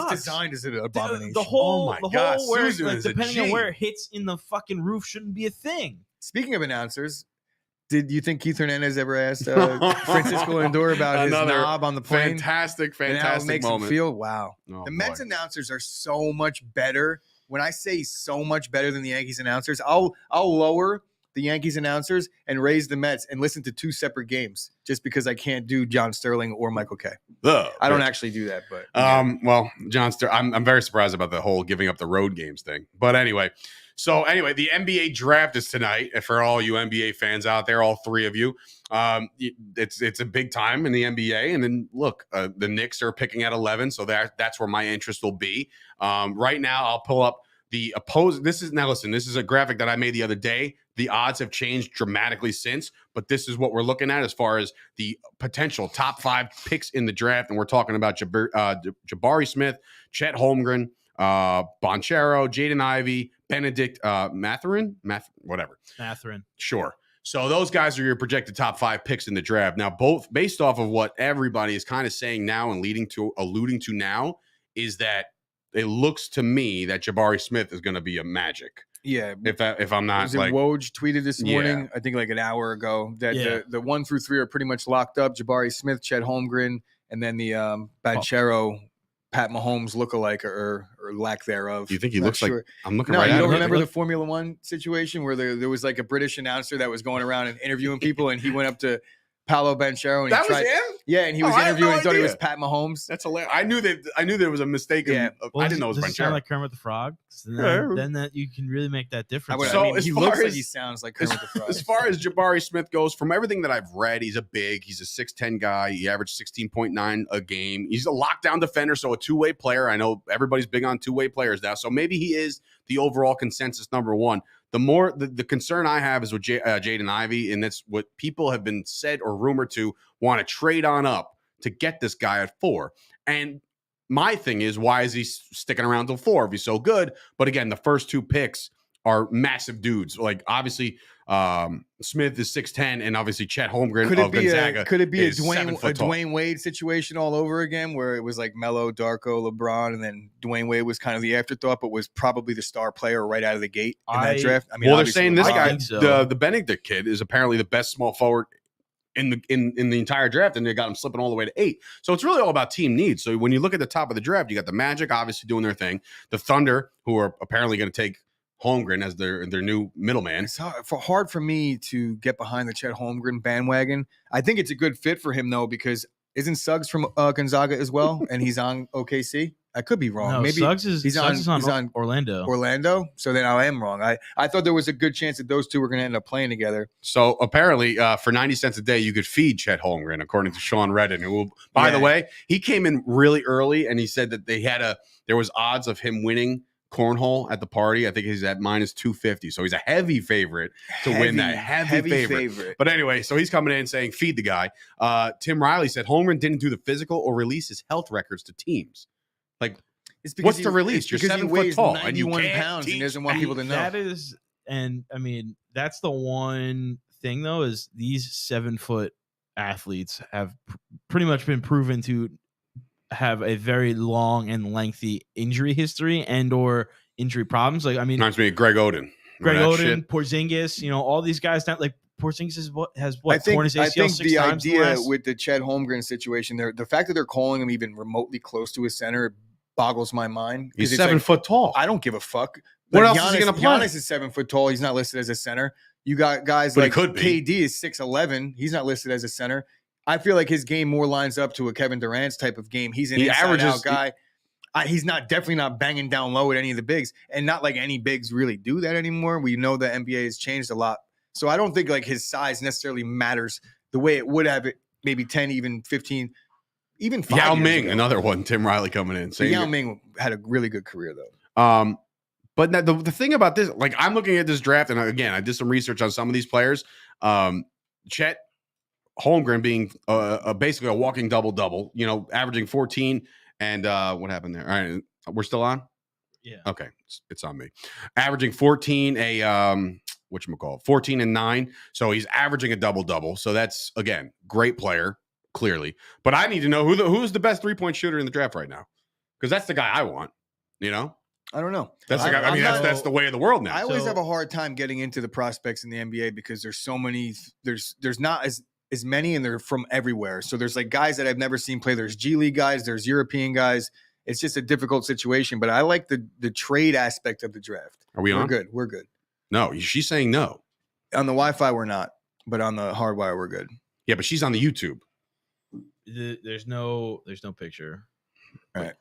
design is an abomination. The whole where, Susan is depending on where it hits in the fucking roof shouldn't be a thing. Speaking of announcers, did you think Keith Hernandez ever asked Francisco Lindor about his knob on the plane? Fantastic and how it makes moment. him feel? Wow. Oh, the Mets announcers are so much better. When I say so much better than the Yankees announcers, I'll lower the Yankees announcers and raise the Mets and listen to 2 separate games just because I can't do John Sterling or Michael K. I don't actually do that, but well, John Sterling, I'm very surprised about the whole giving up the road games thing. But anyway. So anyway, the NBA draft is tonight. For all you NBA fans out there, all 3 of you, it's a big time in the NBA. And then look, the Knicks are picking at 11, so that's where my interest will be. Right now, I'll pull up the opposing. This is a graphic that I made the other day. The odds have changed dramatically since, but this is what we're looking at as far as the potential top 5 picks in the draft. And we're talking about Jabari Smith, Chet Holmgren, Bonchero, Jaden Ivey, Benedict Mathurin. Sure. So those guys are your projected top 5 picks in the draft. Now, both based off of what everybody is kind of saying now and alluding to now, is that it looks to me that Jabari Smith is going to be a Magic. Yeah. If I'm not Was it like Woj tweeted this Yeah. morning, I think like an hour ago, that the 1 through 3 are pretty much locked up. Jabari Smith, Chet Holmgren, and then the Banchero, Pat Mahomes lookalike or lack thereof. you think he Not looks sure. like I'm looking No, right you at don't him. remember the Formula One situation where there was like a British announcer that was going around and interviewing people, and he went up to Paolo Banchero and That he was tried, him? yeah, and he was Oh, I had interviewing no and thought he idea. was Pat Mahomes. That's hilarious. I knew there was a mistake. Yeah. I didn't know it was Does it sound Banchero. like Kermit the Frog? Yeah. Then that you can really make that difference. So as he far looks like as- he sounds like Kermit the Frog. As far as Jabari Smith goes, from everything that I've read, he's a 6'10" guy. He averaged 16.9 a game. He's a lockdown defender, so a two-way player. I know everybody's big on two-way players now, so maybe he is the overall consensus number one. The concern I have is with Jaden Ivey, and that's what people have been said or rumored to want to trade on up to get this guy at 4. And my thing is, why is he sticking around till 4 if he's so good? But again, the first 2 picks are massive dudes. Like obviously, Smith is 6'10", and obviously Chet Holmgren of Gonzaga. Could it be a is 7 foot tall. Dwayne Wade situation all over again, where it was like Melo, Darko, LeBron, and then Dwayne Wade was kind of the afterthought, but was probably the star player right out of the gate in that draft? I mean, Well, they're obviously, saying this I guy, think so. the Benedict kid, is apparently the best small forward in the entire draft, and they got him slipping all the way to 8. So it's really all about team needs. So when you look at the top of the draft, you got the Magic obviously doing their thing, the Thunder, who are apparently going to take Holmgren as their new middleman. It's hard for me to get behind the Chet Holmgren bandwagon. I think it's a good fit for him though, because isn't Suggs from Gonzaga as well, and he's on OKC? I could be wrong. No, Maybe Suggs is on Orlando. Orlando. So then I am wrong. I thought there was a good chance that those two were going to end up playing together. So apparently, for 90 cents a day, you could feed Chet Holmgren, according to Sean Redden, who, by the way, he came in really early, and he said that there was odds of him winning cornhole at the party. I think he's at minus 250. So he's a heavy favorite to win that. Heavy favorite. But anyway, so he's coming in saying, feed the guy. Tim Riley said Holmgren didn't do the physical or release his health records to teams. Like, what's the release? You're 7 foot tall, and you 91 can't pounds, and teach he doesn't want people to know. That is, and I mean, that's the one thing though, is these 7 foot athletes have pretty much been proven to have a very long and lengthy injury history and or injury problems. Like, I mean, reminds me of Greg Oden. Remember that shit? Porzingis, all these guys now, like Porzingis has I think, torn his ACL 6 the times. idea with the Chet Holmgren situation, the fact that they're calling him even remotely close to his center boggles my mind. He's 7 foot tall. I don't give a fuck. What Like, else is he going to play? Giannis is 7 foot tall. He's not listed as a center. You got guys But he like could be. KD is 6'11". He's not listed as a center. I feel like his game more lines up to a Kevin Durant's type of game. He's an inside-out guy. He's definitely not banging down low at any of the bigs, and not like any bigs really do that anymore. We know the NBA has changed a lot, so I don't think like his size necessarily matters the way it would have it maybe 10, even 15, even 5 Yao years Ming, ago. another one. Tim Riley coming in. Yao Ming had a really good career though. But now the thing about this, like I'm looking at this draft, and again, I did some research on some of these players. Chet Holmgren being basically a walking double-double, averaging 14. And what happened there? All right, we're still on? Yeah. Okay, it's on me. Averaging 14, 14 and 9. So he's averaging a double-double. So that's, again, great player, clearly. But I need to know who's the best three-point shooter in the draft right now, because that's the guy I want, I don't know. That's the guy. I mean, that's the way of the world now. I always have a hard time getting into the prospects in the NBA because there's so many. There's not as many, and they're from everywhere. So there's like guys that I've never seen play. There's G League guys. There's European guys. It's just a difficult situation. But I like the trade aspect of the draft. Are we on? We're good. No, she's saying no. On the Wi-Fi, we're not. But on the hardwire, we're good. Yeah, but she's on the YouTube. There's no picture. All right.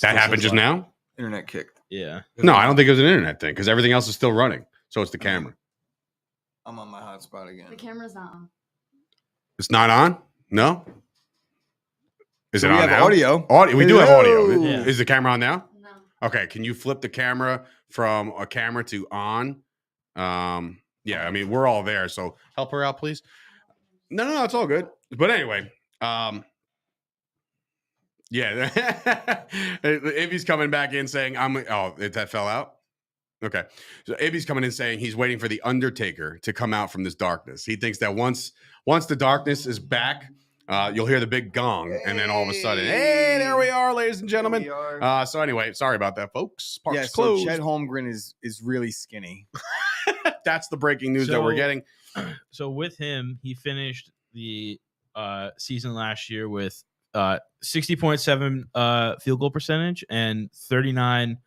That happened just now? Internet kicked. Yeah. No, I don't think it was an internet thing because everything else is still running. So it's the camera. I'm on my hotspot again. The camera's not on. It's not on? No? Is So it we on have now? audio. We do have audio. Hello. Yeah. Is the camera on now? No. Okay. Can you flip the camera from a camera to on? Yeah, I mean, we're all there. So help her out, please. No, it's all good. But anyway, yeah. Ibby's coming back in saying, that fell out? Okay. So Ibby's coming in saying he's waiting for the Undertaker to come out from this darkness. He thinks that once the darkness is back, you'll hear the big gong, and then all of a sudden, hey, there we are, ladies and gentlemen. So anyway, sorry about that, folks. Park's closed. So Chet Holmgren is really skinny. That's the breaking news that we're getting. So with him, he finished the season last year with 60.7 field goal percentage and 39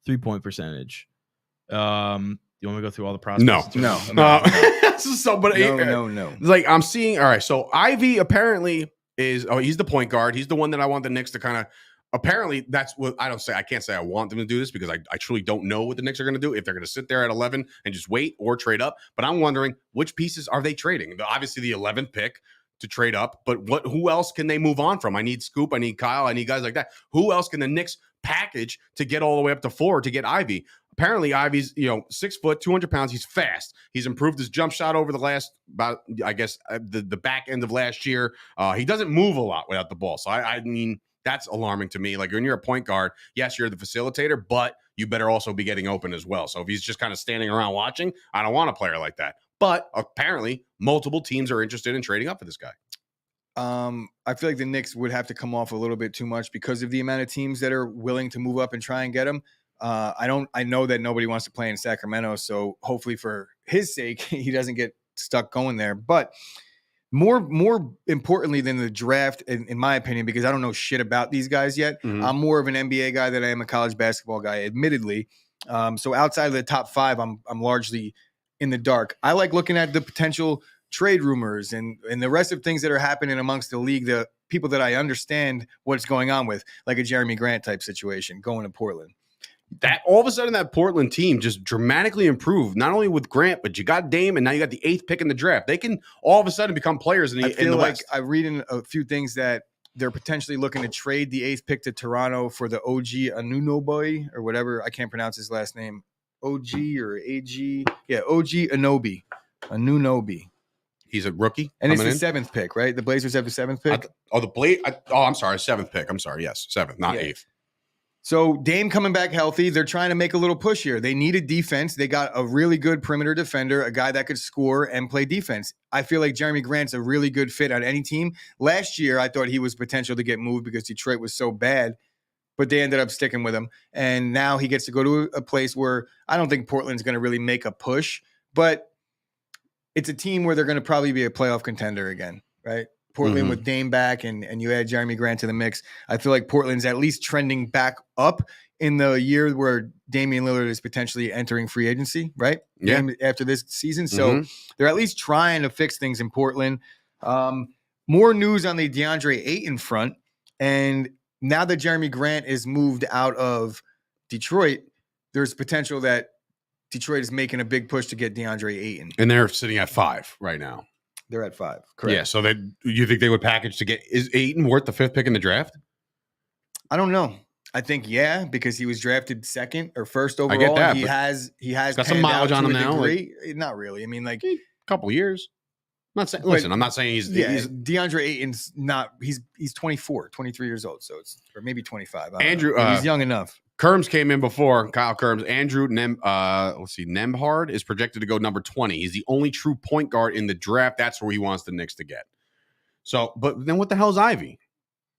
3-point percentage. You want me to go through all the prospects? No. No. Like I'm seeing. All right. So Ivy apparently is. Oh, he's the point guard. He's the one that I want the Knicks to kind of. Apparently, that's what I don't say. I can't say I want them to do this because I truly don't know what the Knicks are going to do. If they're going to sit there at 11 and just wait or trade up. But I'm wondering which pieces are they trading? Obviously, the 11th pick to trade up. But who else can they move on from? I need Scoop. I need Kyle. I need guys like that. Who else can the Knicks package to get all the way up to 4 to get Ivy? Apparently, Ivy's 6 foot, 200 pounds. He's fast. He's improved his jump shot over the last the back end of last year. He doesn't move a lot without the ball. So I mean, that's alarming to me. Like when you're a point guard, yes, you're the facilitator, but you better also be getting open as well. So if he's just kind of standing around watching, I don't want a player like that. But apparently, multiple teams are interested in trading up for this guy. I feel like the Knicks would have to come off a little bit too much because of the amount of teams that are willing to move up and try and get him. I know that nobody wants to play in Sacramento, so hopefully for his sake, he doesn't get stuck going there. But more importantly than the draft, in my opinion, because I don't know shit about these guys yet. Mm-hmm. I'm more of an NBA guy than I am a college basketball guy, admittedly. So outside of the top 5, I'm largely in the dark. I like looking at the potential trade rumors and the rest of things that are happening amongst the league, the people that I understand what's going on with, like a Jeremy Grant type situation going to Portland. That all of a sudden that Portland team just dramatically improved, not only with Grant, but you got Dame, and now you got the 8th pick in the draft. They can all of a sudden become players in the West. I read in a few things that they're potentially looking to trade the 8th pick to Toronto for the OG Anunoby or whatever. I can't pronounce his last name. OG or AG. Yeah, OG Anunoby. He's a rookie. And it's the 7th pick, right? The Blazers have the 7th pick? I'm sorry, 7th pick. I'm sorry, yes, 7th, not 8th. So Dame coming back healthy. They're trying to make a little push here. They needed defense. They got a really good perimeter defender, a guy that could score and play defense. I feel like Jeremy Grant's a really good fit on any team. Last year, I thought he was potential to get moved because Detroit was so bad, but they ended up sticking with him. And now he gets to go to a place where I don't think Portland's going to really make a push, but it's a team where they're going to probably be a playoff contender again, right? Portland with Dame back and you add Jeremy Grant to the mix. I feel like Portland's at least trending back up in the year where Damian Lillard is potentially entering free agency, right? Yeah. After this season. So they're at least trying to fix things in Portland. More news on the DeAndre Ayton front. And now that Jeremy Grant is moved out of Detroit, there's potential that Detroit is making a big push to get DeAndre Ayton. And they're sitting at 5 right now. They're at 5. Correct. Yeah. So you think they would package to get, is Ayton worth the 5th pick in the draft? I don't know. I think, because he was drafted 2nd or 1st overall. I get that. He has got some mileage on him now. Not really. I mean, like a couple years. I'm not saying he's DeAndre Ayton's not, he's 24, 23 years old. So or maybe 25. Andrew, he's young enough. Kerms came in before Kyle Kerms. Andrew Nembhard is projected to go number 20. He's the only true point guard in the draft. That's where he wants the Knicks to get. So, but then what the hell is Ivy?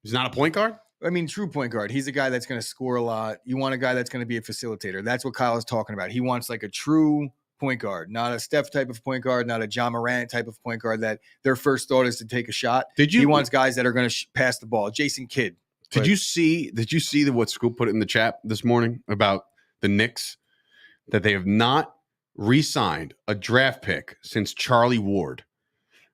He's not a point guard? I mean, true point guard. He's a guy that's going to score a lot. You want a guy that's going to be a facilitator. That's what Kyle is talking about. He wants like a true point guard, not a Steph type of point guard, not a John Morant type of point guard that their first thought is to take a shot. He wants guys that are going to pass the ball. Jason Kidd. Did you see what Scoop put in the chat this morning about the Knicks? That they have not re-signed a draft pick since Charlie Ward.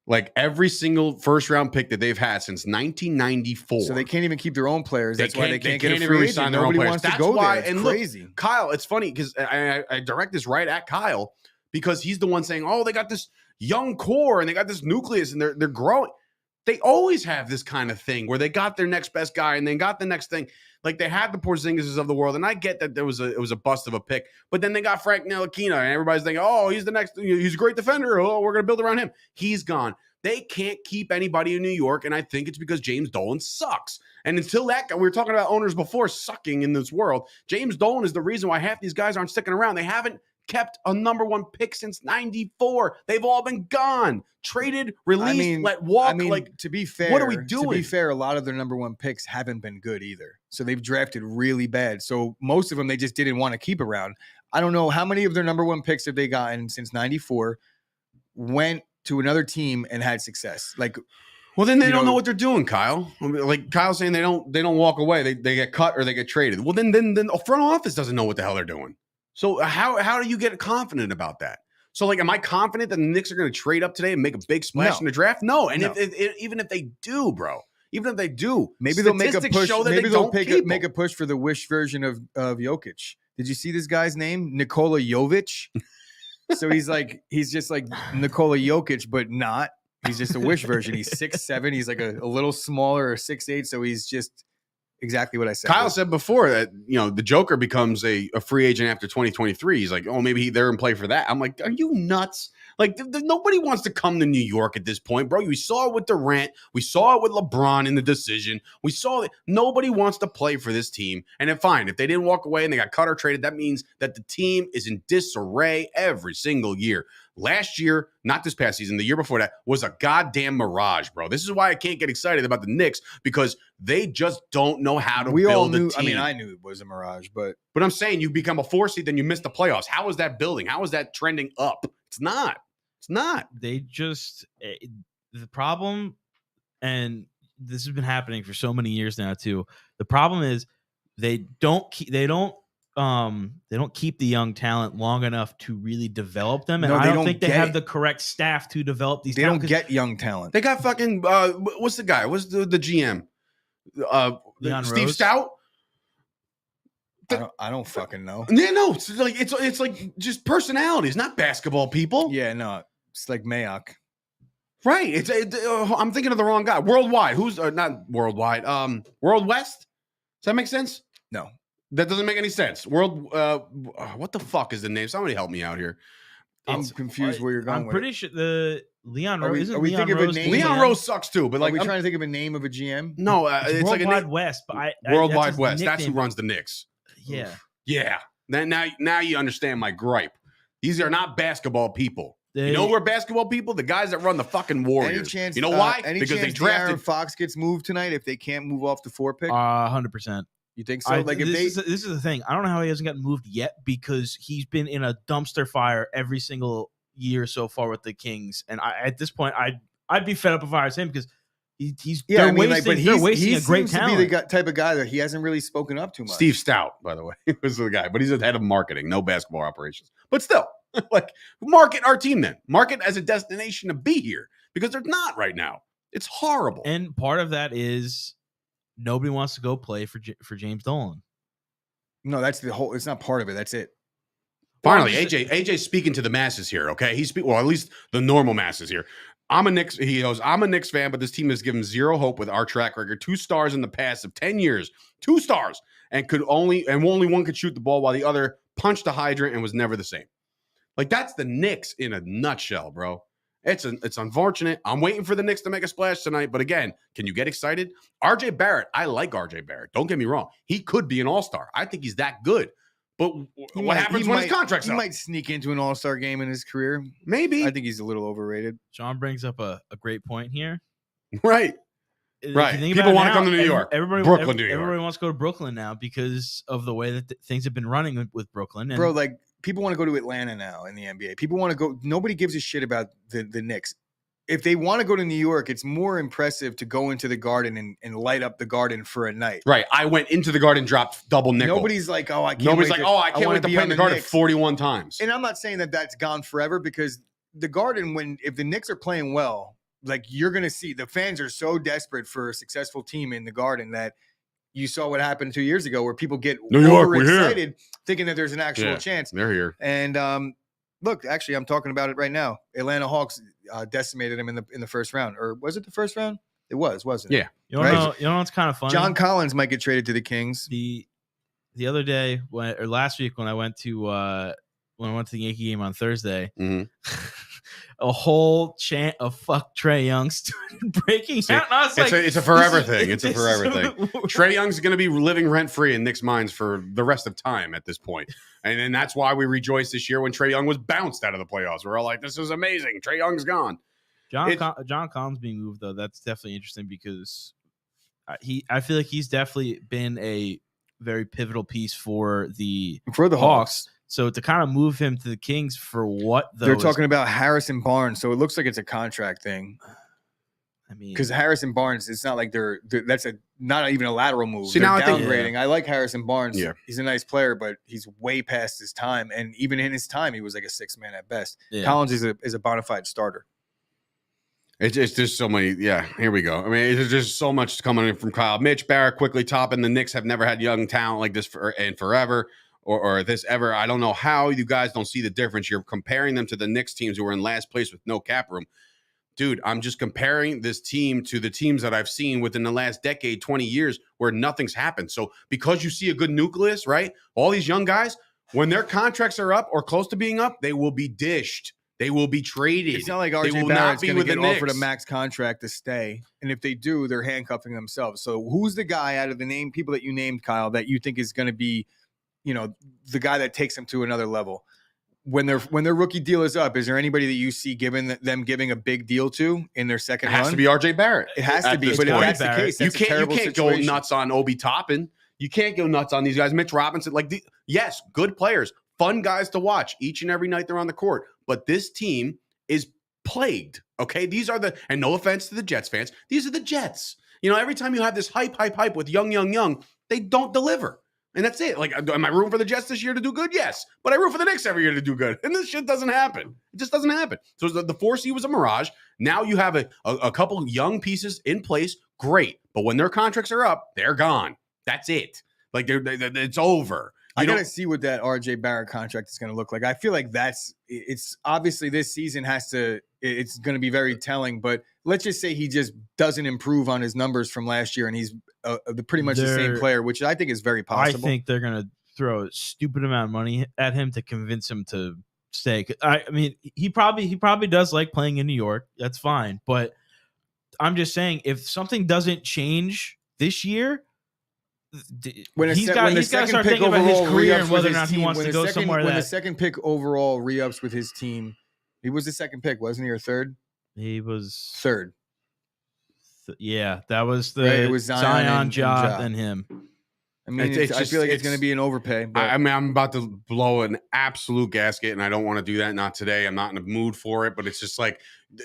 Like every single first round pick that they've had since 1994. So they can't even keep their own players. That's why they can't get a free free agent. Nobody wants to go there. It's and crazy. Look, Kyle, it's funny because I direct this right at Kyle because he's the one saying, "Oh, they got this young core and they got this nucleus and they're growing." They always have this kind of thing where they got their next best guy and then got the next thing. Like they had the Porzingises of the world, and I get that it was a bust of a pick, but then they got Frank Ntilikina, and everybody's thinking, "Oh, he's the next. He's a great defender. Oh, we're gonna build around him." He's gone. They can't keep anybody in New York, and I think it's because James Dolan sucks. And until that guy, we were talking about owners before sucking in this world. James Dolan is the reason why half these guys aren't sticking around. They haven't kept a number 1 pick since 94. They've all been gone, traded, released, let walk. To be fair, what are we doing? To be fair, a lot of their number 1 picks haven't been good either. So they've drafted really bad. So most of them they just didn't want to keep around. I don't know how many of their number 1 picks have they gotten since 94 went to another team and had success. Well, then they don't know what they're doing, Kyle. Like Kyle's saying, they don't walk away. They get cut or they get traded. Well, then a front office doesn't know what the hell they're doing. So how do you get confident about that? So, like, am I confident that the Knicks are going to trade up today and make a big splash in the draft? No. And even if they do, bro, even if they do, maybe they'll make a push. Maybe they'll make a push for the wish version of Jokic. Did you see this guy's name, Nikola Jovic? So he's just like Nikola Jokic, but not. He's just a wish version. He's 6'7". He's like a little smaller, or 6'8". So he's just exactly what I said. Kyle said before that, the Joker becomes a free agent after 2023. He's like, oh, maybe they're in play for that. I'm like, are you nuts? Like, nobody wants to come to New York at this point, bro. We saw it with Durant. We saw it with LeBron in the decision. We saw that nobody wants to play for this team. And then fine, if they didn't walk away and they got cut or traded, that means that the team is in disarray every single year. Last year, not this past season, the year before that, was a goddamn mirage, bro. This is why I can't get excited about the Knicks, because they just don't know how to build a team. I mean, I knew it was a mirage, but I'm saying you become a 4 seed, then you miss the playoffs. How is that building? How is that trending up? It's not. It's not. They just the problem, and this has been happening for so many years now too. The problem is they don't keep the young talent long enough to really develop them, and I don't think they have the correct staff to develop these. They don't get young talent. They got fucking what's the guy? What's the GM? Steve Stout. I don't fucking know. Yeah, no, it's like just personalities, not basketball people. Yeah, no, it's like Mayock. Right. I'm thinking of the wrong guy. Worldwide. Who's not worldwide? World West. Does that make sense? No. That doesn't make any sense. What the fuck is the name? Somebody help me out here. I'm confused where you're going. I'm pretty sure the Leon Rose. Are we thinking of a name? Leon Rose sucks too, but like, are we trying to think of a name of a GM? No, it's like a Worldwide West. But Worldwide West. That's who runs the Knicks. Yeah. Yeah. Now you understand my gripe. These are not basketball people. You know who are basketball people? The guys that run the fucking Warriors. Any chance, you know why? Because they drafted Fox gets moved tonight if they can't move off the 4 pick. 100%. You think so? This is the thing. I don't know how he hasn't gotten moved yet, because he's been in a dumpster fire every single year so far with the Kings. And at this point, I'd be fed up if I was him, because they're wasting a great talent. To be the type of guy that he hasn't really spoken up too much. Steve Stout, by the way, was the guy, but he's the head of marketing, no basketball operations. But still, like, market our team then. Market as a destination to be here, because they're not right now. It's horrible. And part of that is nobody wants to go play for James Dolan. No, that's the whole. It's not part of it. That's it. Finally, AJ's speaking to the masses here. Okay, at least the normal masses here. I'm a Knicks fan, but this team has given zero hope with our track record. 2 stars in the past of 10 years. 2 stars, and only one could shoot the ball, while the other punched a hydrant and was never the same. Like, that's the Knicks in a nutshell, bro. It's unfortunate. I'm waiting for the Knicks to make a splash tonight. But again, can you get excited? RJ Barrett, I like RJ Barrett. Don't get me wrong. He could be an all-star. I think he's that good. But what happens when his contract's up? He might sneak into an all-star game in his career. Maybe. I think he's a little overrated. John brings up a great point here. Right. Right. People want to come to New York. Brooklyn, New York. Everybody wants to go to Brooklyn now because of the way that things have been running with Brooklyn. And bro, like, people want to go to Atlanta now in the NBA. People want to go. Nobody gives a shit about the Knicks. If they want to go to New York, it's more impressive to go into the Garden and light up the Garden for a night. Right. I went into the Garden, dropped double nickel. Nobody's like, I can't wait to play in the Garden 41 times. And I'm not saying that that's gone forever, because the Garden, if the Knicks are playing well, like, you're going to see the fans are so desperate for a successful team in the Garden that you saw what happened 2 years ago, where people get overexcited thinking that there's an actual chance. They're here. And look, actually, I'm talking about it right now. Atlanta Hawks decimated him in the first round. Or was it the first round? It was, wasn't it? Yeah. You know what's kind of funny? John Collins might get traded to the Kings. The other day, last week, when I went to the Yankee game on Thursday, a whole chant of "fuck Trae Young" started breaking out. And I was it's a forever thing. It's a forever thing. Trae Young's going to be living rent free in Knicks' minds for the rest of time at this point. And that's why we rejoiced this year when Trae Young was bounced out of the playoffs. We're all like, this is amazing. Trae Young's gone. John Collins being moved, though, that's definitely interesting because I feel like he's definitely been a very pivotal piece for the Hawks. So to kind of move him to the Kings for what, though? They're talking about Harrison Barnes, so it looks like it's a contract thing. I mean, because Harrison Barnes, it's not like that's not even a lateral move. See, they're now downgrading. I like Harrison Barnes. Yeah. He's a nice player, but he's way past his time. And even in his time, he was like a 6 man at best. Yeah. Collins is a bona fide starter. It's just so many. Yeah, here we go. I mean, there's just so much coming in from Kyle. Mitch Barrett quickly topping. The Knicks have never had young talent like this forever or this ever. I don't know how you guys don't see the difference. You're comparing them to the Knicks teams who were in last place with no cap room. Dude, I'm just comparing this team to the teams that I've seen within the last decade, 20 years, where nothing's happened. So because you see a good nucleus, right? All these young guys, when their contracts are up or close to being up, they will be dished. They will be traded. It's not like RJ Barrett's going to get offered a max contract to stay. And if they do, they're handcuffing themselves. So who's the guy out of the people that you named, Kyle, that you think is going to be, the guy that takes them to another level? When their rookie deal is up, is there anybody that you see giving a big deal to in their second run? It has to be RJ Barrett. It has to be. But if that's the case, that's you can't go nuts on Obi Toppin. You can't go nuts on these guys. Mitch Robinson, yes, good players, fun guys to watch each and every night they're on the court. But this team is plagued. Okay, these are and no offense to the Jets fans, these are the Jets. Every time you have this hype with young, they don't deliver. And that's it. Am I rooting for the Jets this year to do good? Yes. But I root for the Knicks every year to do good. And this shit doesn't happen. It just doesn't happen. So the 4C was a mirage. Now you have a couple young pieces in place. Great. But when their contracts are up, they're gone. That's it. It's over. I got to see what that RJ Barrett contract is going to look like. I feel like it's obviously this season it's going to be very telling, but let's just say he just doesn't improve on his numbers from last year and he's pretty much the same player, which I think is very possible. I think they're going to throw a stupid amount of money at him to convince him to stay. I mean, he probably does like playing in New York. That's fine. But I'm just saying, if something doesn't change this year, he's got to start thinking about his career and whether or not he wants to go somewhere. When the second pick overall re-ups with his team, he was the second pick, wasn't he, or third? He was third. Yeah, that was it was Zion, Ja, and him. I mean, I feel like it's going to be an overpay. But. I mean, I'm about to blow an absolute gasket, and I don't want to do that. Not today. I'm not in the mood for it. But it's just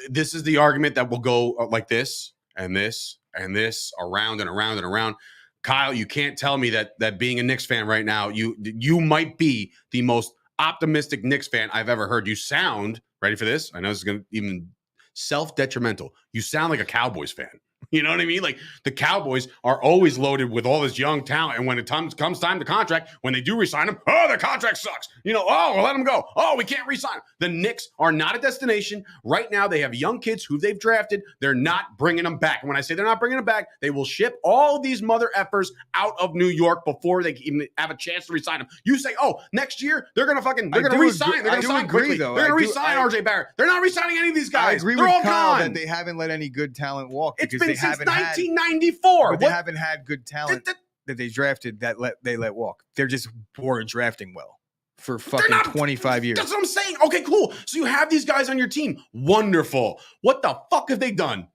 this is the argument that will go like this and this and this around and around and around. Kyle, you can't tell me that being a Knicks fan right now, you might be the most optimistic Knicks fan I've ever heard. You sound, ready for this? I know this is going to even self-detrimental. You sound like a Cowboys fan. You know what I mean? The Cowboys are always loaded with all this young talent. And when it comes time to contract, when they do re-sign them, their contract sucks. We'll let them go. We can't re-sign them. The Knicks are not a destination. Right now, they have young kids who they've drafted. They're not bringing them back. And when I say they're not bringing them back, they will ship all these mother effers out of New York before they even have a chance to re-sign them. You say, next year, they're going to re-sign. They're going to sign quickly. They're going to re-sign RJ Barrett. They're not re-signing any of these guys. I agree they're with all Kyle gone. that they haven't let any good talent walk. It's been since 1994. They haven't had good talent that they drafted they let walk. They're just poor at drafting well for fucking 25 years. That's what I'm saying. Okay, cool. So you have these guys on your team. Wonderful. What the fuck have they done?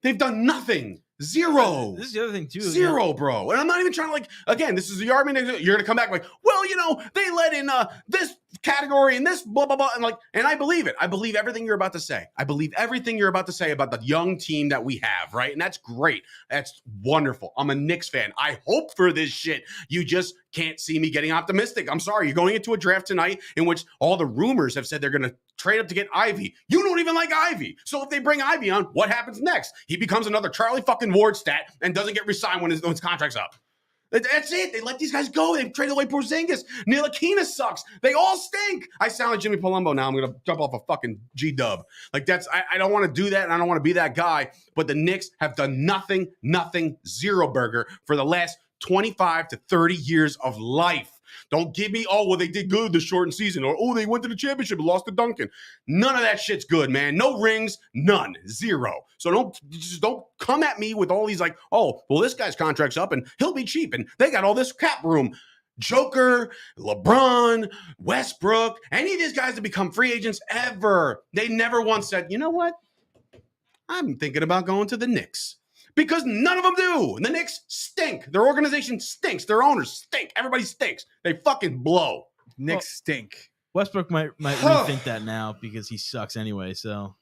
They've done nothing. Zero. This is the other thing too. Zero, bro. And I'm not even trying to again, this is the argument. You're going to come back they let in this category and this blah, blah, blah. And I believe it. I believe everything you're about to say. I believe everything you're about to say about the young team that we have, right? And that's great. That's wonderful. I'm a Knicks fan. I hope for this shit. You just can't see me getting optimistic. I'm sorry. You're going into a draft tonight in which all the rumors have said they're going to trade up to get Ivy. You don't even like Ivy. So if they bring Ivy on, what happens next? He becomes another Charlie fucking Ward stat and doesn't get re-signed when his contract's up. That's it. They let these guys go. They've traded away Porzingis. Ntilikina sucks. They all stink. I sound like Jimmy Palumbo now. I'm going to jump off a fucking G-dub. I don't want to do that, and I don't want to be that guy. But the Knicks have done nothing, zero burger for the last 25 to 30 years of life. Don't give me, oh, well, they did good this shortened season, or, oh, they went to the championship and lost to Duncan. None of that shit's good, man. No rings, none, zero. So don't come at me with all these like, oh, well, this guy's contract's up and he'll be cheap and they got all this cap room. Joker, LeBron, Westbrook, any of these guys that become free agents ever, they never once said, you know what? I'm thinking about going to the Knicks. Because none of them do. And the Knicks stink. Their organization stinks. Their owners stink. Everybody stinks. They fucking blow. Knicks stink. Westbrook might rethink that now because he sucks anyway. So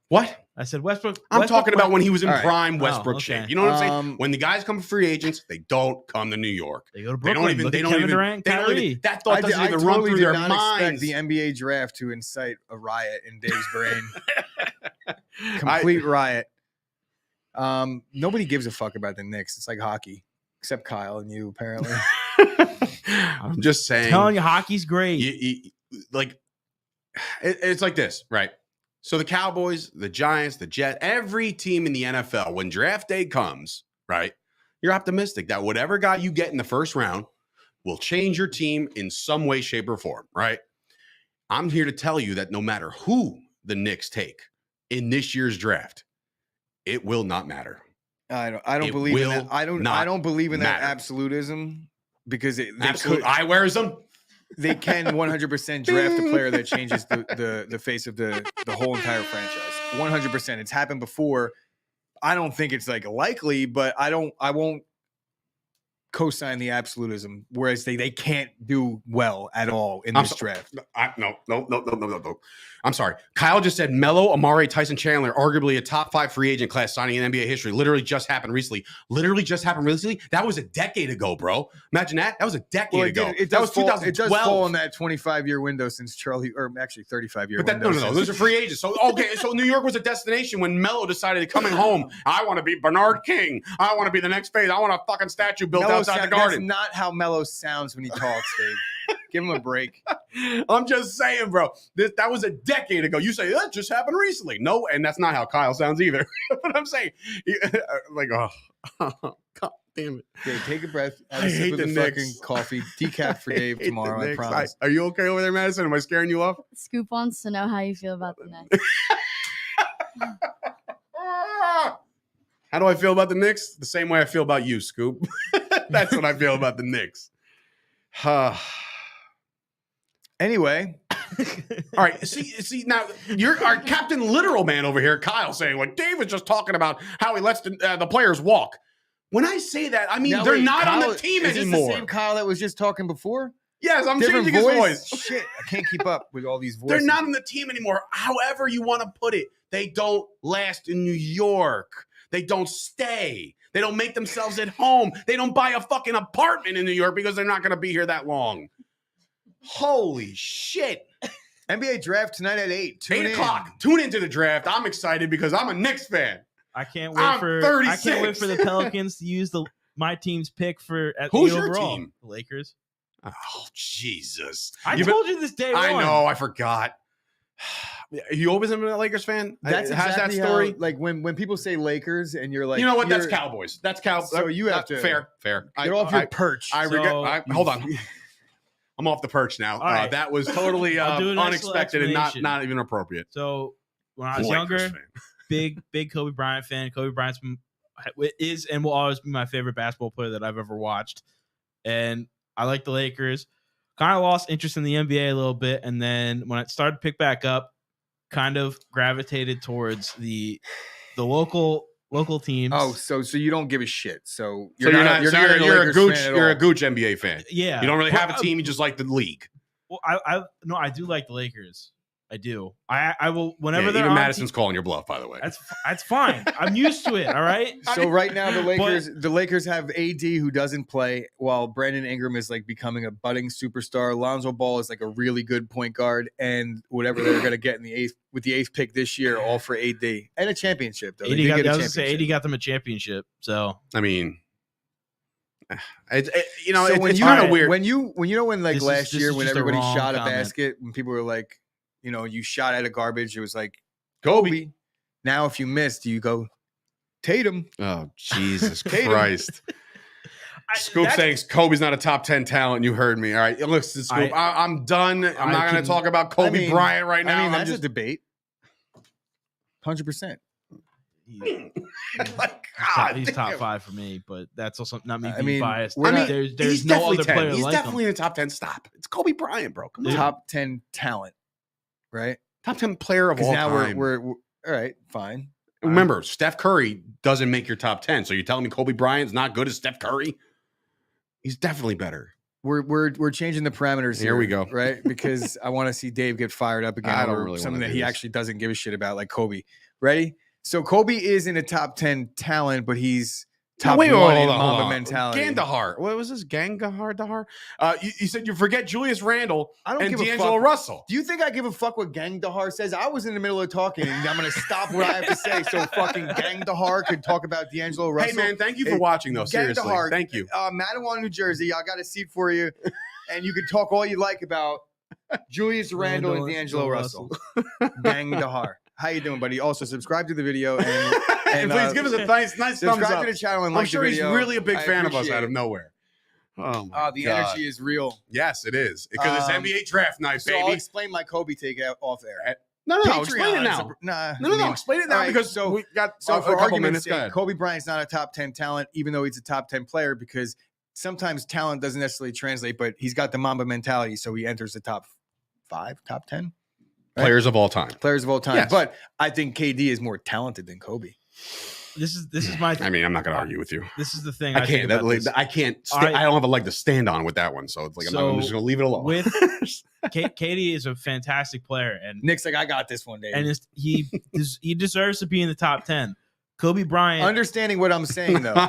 what? I said Westbrook. I'm talking about when he was in All right. prime Westbrook shape. You know what I'm saying? When the guys come free agents, they don't come to New York. They go to Brooklyn. That thought doesn't even run through their minds. The NBA draft to incite a riot in Dave's brain. Complete riot. Nobody gives a fuck about the Knicks. It's like hockey, except Kyle and you, apparently. I'm just saying. I'm telling you, hockey's great. It's like this, right? So the Cowboys, the Giants, the Jets, every team in the NFL, when draft day comes, right, you're optimistic that whatever guy you get in the first round will change your team in some way, shape, or form, right? I'm here to tell you that no matter who the Knicks take in this year's draft, it will not matter. I don't believe in that. I don't believe in that absolutism because absolute eyewearism. They can 100% draft a player that changes the face of the whole entire franchise. 100%. It's happened before. I don't think it's like likely, but I won't co-sign the absolutism. Whereas they can't do well at all in this draft. No. I'm sorry. Kyle just said Melo, Amare, Tyson Chandler, arguably a top 5 free agent class signing in NBA history. Literally just happened recently. That was a decade ago, bro. Imagine that. That was a decade ago. That was 2012. It does fall in that 25-year window since Charlie, or actually 35-year window. No. Those are free agents. So, okay. So New York was a destination when Melo decided coming home. I want to be Bernard King. I want to be the next phase. I want a fucking statue built outside the garden. That's not how Melo sounds when he talks, Dave. Give him a break. I'm just saying, bro. That was a decade ago. You say that just happened recently. No, and that's not how Kyle sounds either. But I'm saying, God damn it. Dave, take a breath. I hate the Knicks. Fucking coffee. Decaf for Dave tomorrow. I promise. Are you okay over there, Madison? Am I scaring you off? Scoop wants to know how you feel about the Knicks. How do I feel about the Knicks? The same way I feel about you, Scoop. That's what I feel about the Knicks. Anyway. All right. See, now you're our Captain Literal Man over here, Kyle, saying like Dave was just talking about how he lets the players walk. When I say that, I mean they're not Kyle, on the team anymore. Is this the same Kyle that was just talking before? Yes, I'm changing his voice. Shit, I can't keep up with all these voices. They're not on the team anymore. However you want to put it, they don't last in New York. They don't stay. They don't make themselves at home. They don't buy a fucking apartment in New York because they're not going to be here that long. Holy shit. NBA draft tonight at 8. 8 o'clock. Tune into the draft. I'm excited because I'm a Knicks fan. I can't wait for the Pelicans to use my team's pick for at Who's the your overall. team? The Lakers. Oh, Jesus. I told you this day one. I know. I forgot. You always been a Lakers fan? That's exactly that story. How, like when people say Lakers and you're like, you know what? That's Cowboys. That's Cowboys. So you have to fair. Get off your perch. Hold on. I'm off the perch now. Right. That was totally unexpected and not even appropriate. So when I was younger, big Kobe Bryant fan. Kobe Bryant is and will always be my favorite basketball player that I've ever watched. And I like the Lakers. Kind of lost interest in the NBA a little bit, and then when it started to pick back up, kind of gravitated towards the local teams. Oh, so you don't give a shit. So you're a Gooch NBA fan. Yeah, you don't really have a team. You just like the league. Well, I do like the Lakers. I do. I will whenever they're even on Madison's calling your bluff, by the way. That's fine. I'm used to it. All right. So right now the Lakers have AD who doesn't play while Brandon Ingram is like becoming a budding superstar. Lonzo Ball is like a really good point guard, and whatever they're gonna get in the eighth pick this year, all for AD and a championship. Though. AD got them a championship. So I mean. It's kind of weird when like last year when everybody shot a basket when people were like, you shot at a garbage. It was like Kobe. Now, if you missed, you go Tatum. Oh, Jesus Christ. Scoop saying Kobe's not a top 10 talent. You heard me. All right. Listen, Scoop, I'm done. I'm not going to talk about Kobe Bryant right now. I mean, that's a debate. 100%. He's top 5 for me, but that's also not me being mean, biased. There's no other 10. player He's like definitely him. in the top 10. Stop. It's Kobe Bryant, bro. Come on. Top 10 talent, right? Top 10 player of all now time. we're all right, fine. Remember, Steph Curry doesn't make your top 10. So you're telling me Kobe Bryant's not good as Steph Curry? He's definitely better. We're changing the parameters here. Here we go. Right? Because I want to see Dave get fired up again. I don't over really something wanna that do he this. actually doesn't give a shit about, like Kobe. Ready? So Kobe is in the top 10 talent, but he's top one in Mamba mentality. Gandahar. What was this? Gangahar? You said you forget Julius Randle I don't and give a D'Angelo fuck. Russell. Do you think I give a fuck what Gang Dahar says? I was in the middle of talking, and I'm going to stop what I have to say so fucking Gang Dahar could talk about D'Angelo Russell. Hey, man, thank you for watching, though. Gang Seriously. Dahar, Thank you. Matawan, New Jersey. I got a seat for you, and you can talk all you like about Julius Randle and D'Angelo Russell. Gang Dahar. How you doing, buddy? Also, subscribe to the video and please give us a nice thumbs subscribe up. to the channel and I'm like sure the he's video. really a big I fan of us appreciate out of it. nowhere. Oh, my The God. energy is real. Yes, it is. Because it's NBA draft night, So baby. I'll explain my Kobe take off air. No, Patreon explain it is now. No, explain it now all right, because so- we got So a for couple argument's minutes. Go sake, ahead. Kobe Bryant's not a top 10 talent, even though he's a top 10 player, because sometimes talent doesn't necessarily translate, but he's got the Mamba mentality, so he enters the top 5, top 10 Players of all time. players of all time. Yes. But I think KD is more talented than Kobe. This is my. I mean, I'm not going to argue with you. This is the thing. I can't. think about this. I can't. I- I don't have a leg to stand on with that one. So it's like I'm just going to leave it alone. With Katie is a fantastic player, and Nick's like, I got this one, Dave. he deserves to be in the top 10. Kobe Bryant, Understanding what I'm saying, though.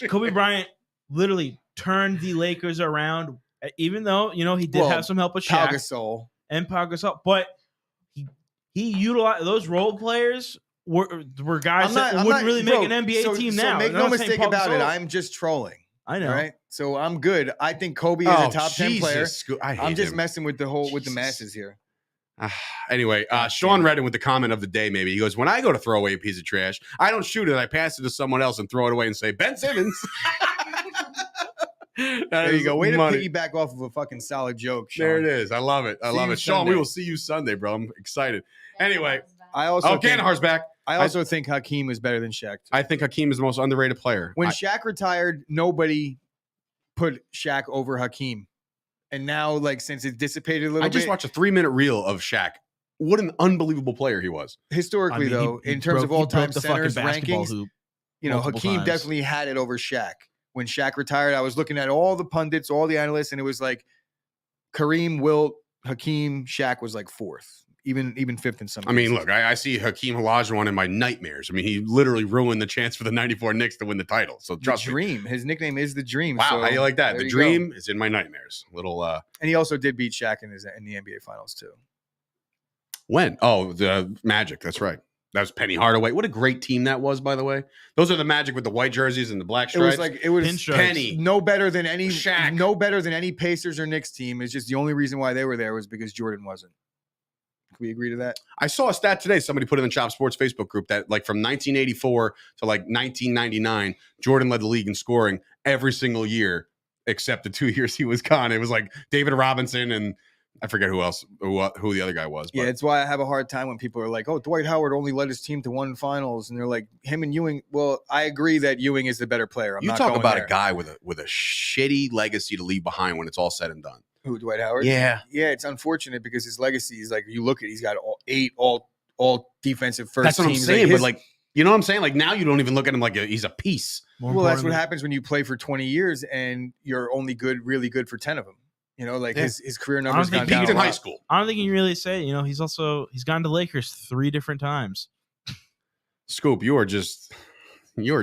Kobe Bryant literally turned the Lakers around, even though he did Well, have some help with Pau Shaq Gasol. and Pau Gasol, but he utilized those role players were guys that wouldn't really make an NBA team now. So make I'm no not saying mistake Pau about it. Gasol- I'm just trolling. I know. All right. So I'm good. I think Kobe is a top 10 player. I hate I'm just him. messing with the masses here. Anyway, Sean Redden with the comment of the day, maybe. He goes, when I go to throw away a piece of trash, I don't shoot it. I pass it to someone else and throw it away and say, Ben Simmons. There you go. Way to money. piggyback off of a fucking solid joke, Sean. There it is. I love it. I See love you it. Sean, Sunday. we will see you Sunday, bro. I'm excited. Anyway. I also think, Gandahar's back. I also think Hakeem is better than Shaq. I think Hakeem is the most underrated player. When Shaq retired, nobody put Shaq over Hakeem. And now, like, since it dissipated a little I bit, just watched a 3-minute reel of Shaq. What an unbelievable player he was. historically, I mean, though, he in terms of broke- he all-time broke the fucking centers basketball rankings, hoop. Hakeem times. definitely had it over Shaq. When Shaq retired, I was looking at all the pundits, all the analysts, and it was like Kareem, Wilt, Hakeem, Shaq was like 4th, even 5th in some I mean, cases. look, I see Hakeem Olajuwon in my nightmares. I mean, he literally ruined the chance for the 94 Knicks to win the title. So The trust me. Dream. His nickname is the Dream. Wow, so how you like that? there The you Dream is in my nightmares. Little go. And he also did beat Shaq in the NBA Finals too. when? Oh, the Magic. That's right. That was Penny Hardaway. What a great team that was, by the way. Those are the Magic with the white jerseys and the black stripes. It was Pinstripes. Penny. no better than any Shaq. no better than any Pacers or Knicks team. It's just the only reason why they were there was because Jordan wasn't. Can we agree to that? I saw a stat today. Somebody put it in Chop Sports Facebook group that like from 1984 to like 1999, Jordan led the league in scoring every single year except the 2 years he was gone. It was like David Robinson and I forget who else, who the other guy was. But Yeah, it's why I have a hard time when people are like, "Oh, Dwight Howard only led his team to 1 finals," and they're like, "Him and Ewing." Well, I agree that Ewing is the better player. I'm you not talk going about there. a guy with a shitty legacy to leave behind when it's all said and done. Who, Dwight Howard? Yeah. Yeah, it's unfortunate because his legacy is like you look at, he's got all defensive first. That's what I'm teams. saying. his- But like, you know what I'm saying? Like now you don't even look at him like he's a piece. More well, that's what importantly- happens when you play for 20 years and you're only really good for 10 of them. You know, like Yeah. his career don't numbers think gone He down peaked a in lot. high school. I don't think you can really say, he's gone to Lakers 3 different times. Scoop, you're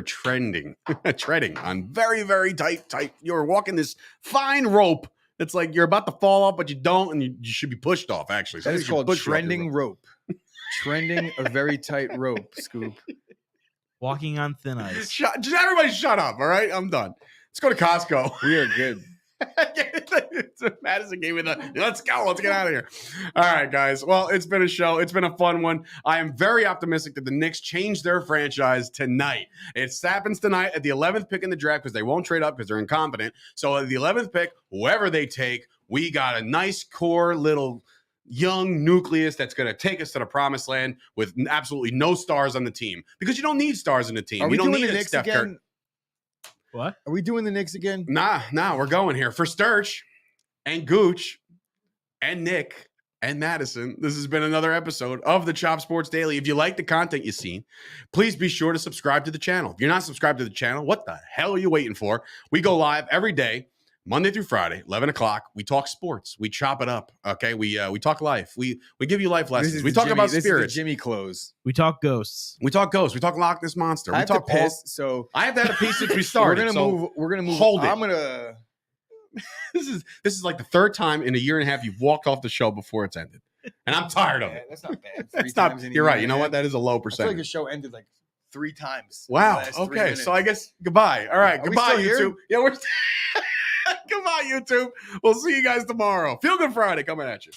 trending, treading on very, very tight. You're walking this fine rope. It's like you're about to fall off, but you don't, and you should be pushed off, actually. That Somebody is should called push you off your trending rope. Trending a very tight rope, Scoop. Walking on thin ice. Just everybody shut up, all right? I'm done. Let's go to Costco. We are good. Madison gave me the let's go, let's get out of here. All right, guys. Well, it's been a show. It's been a fun one. I am very optimistic that the Knicks change their franchise tonight. It happens tonight at the 11th pick in the draft because they won't trade up because they're incompetent. So at the 11th pick, whoever they take, we got a nice core little young nucleus that's going to take us to the promised land with absolutely no stars on the team because you don't need stars in the team. You don't need the a Knicks Steph again? Curry. What? Are we doing the Knicks again? Nah, we're going here for Sturch and Gooch and Nick and Madison. This has been another episode of the Chop Sports Daily. If you like the content you've seen, please be sure to subscribe to the channel. If you're not subscribed to the channel, what the hell are you waiting for? We go live every day, Monday through Friday, 11 o'clock. We talk sports. We chop it up. Okay. We talk life. We give you life lessons. We talk about spirits. This is the Jimmy close. We talk ghosts. We talk ghosts. We talk Loch Ness Monster. I We have to talk piss, so I have had a piece since we started. We're gonna move. Hold it. I'm gonna. This is like the third time in a year and a half you've walked off the show before it's ended, and I'm tired of it. That's not bad. That's not. You're right. You know what? That is a low I feel like percentage. the show ended like 3 times. Wow. in the last 3 Okay. minutes. So I guess goodbye. All right. Are we Goodbye, still here? YouTube. Yeah, we're. Goodbye, YouTube. We'll see you guys tomorrow. Feel Good Friday coming at you.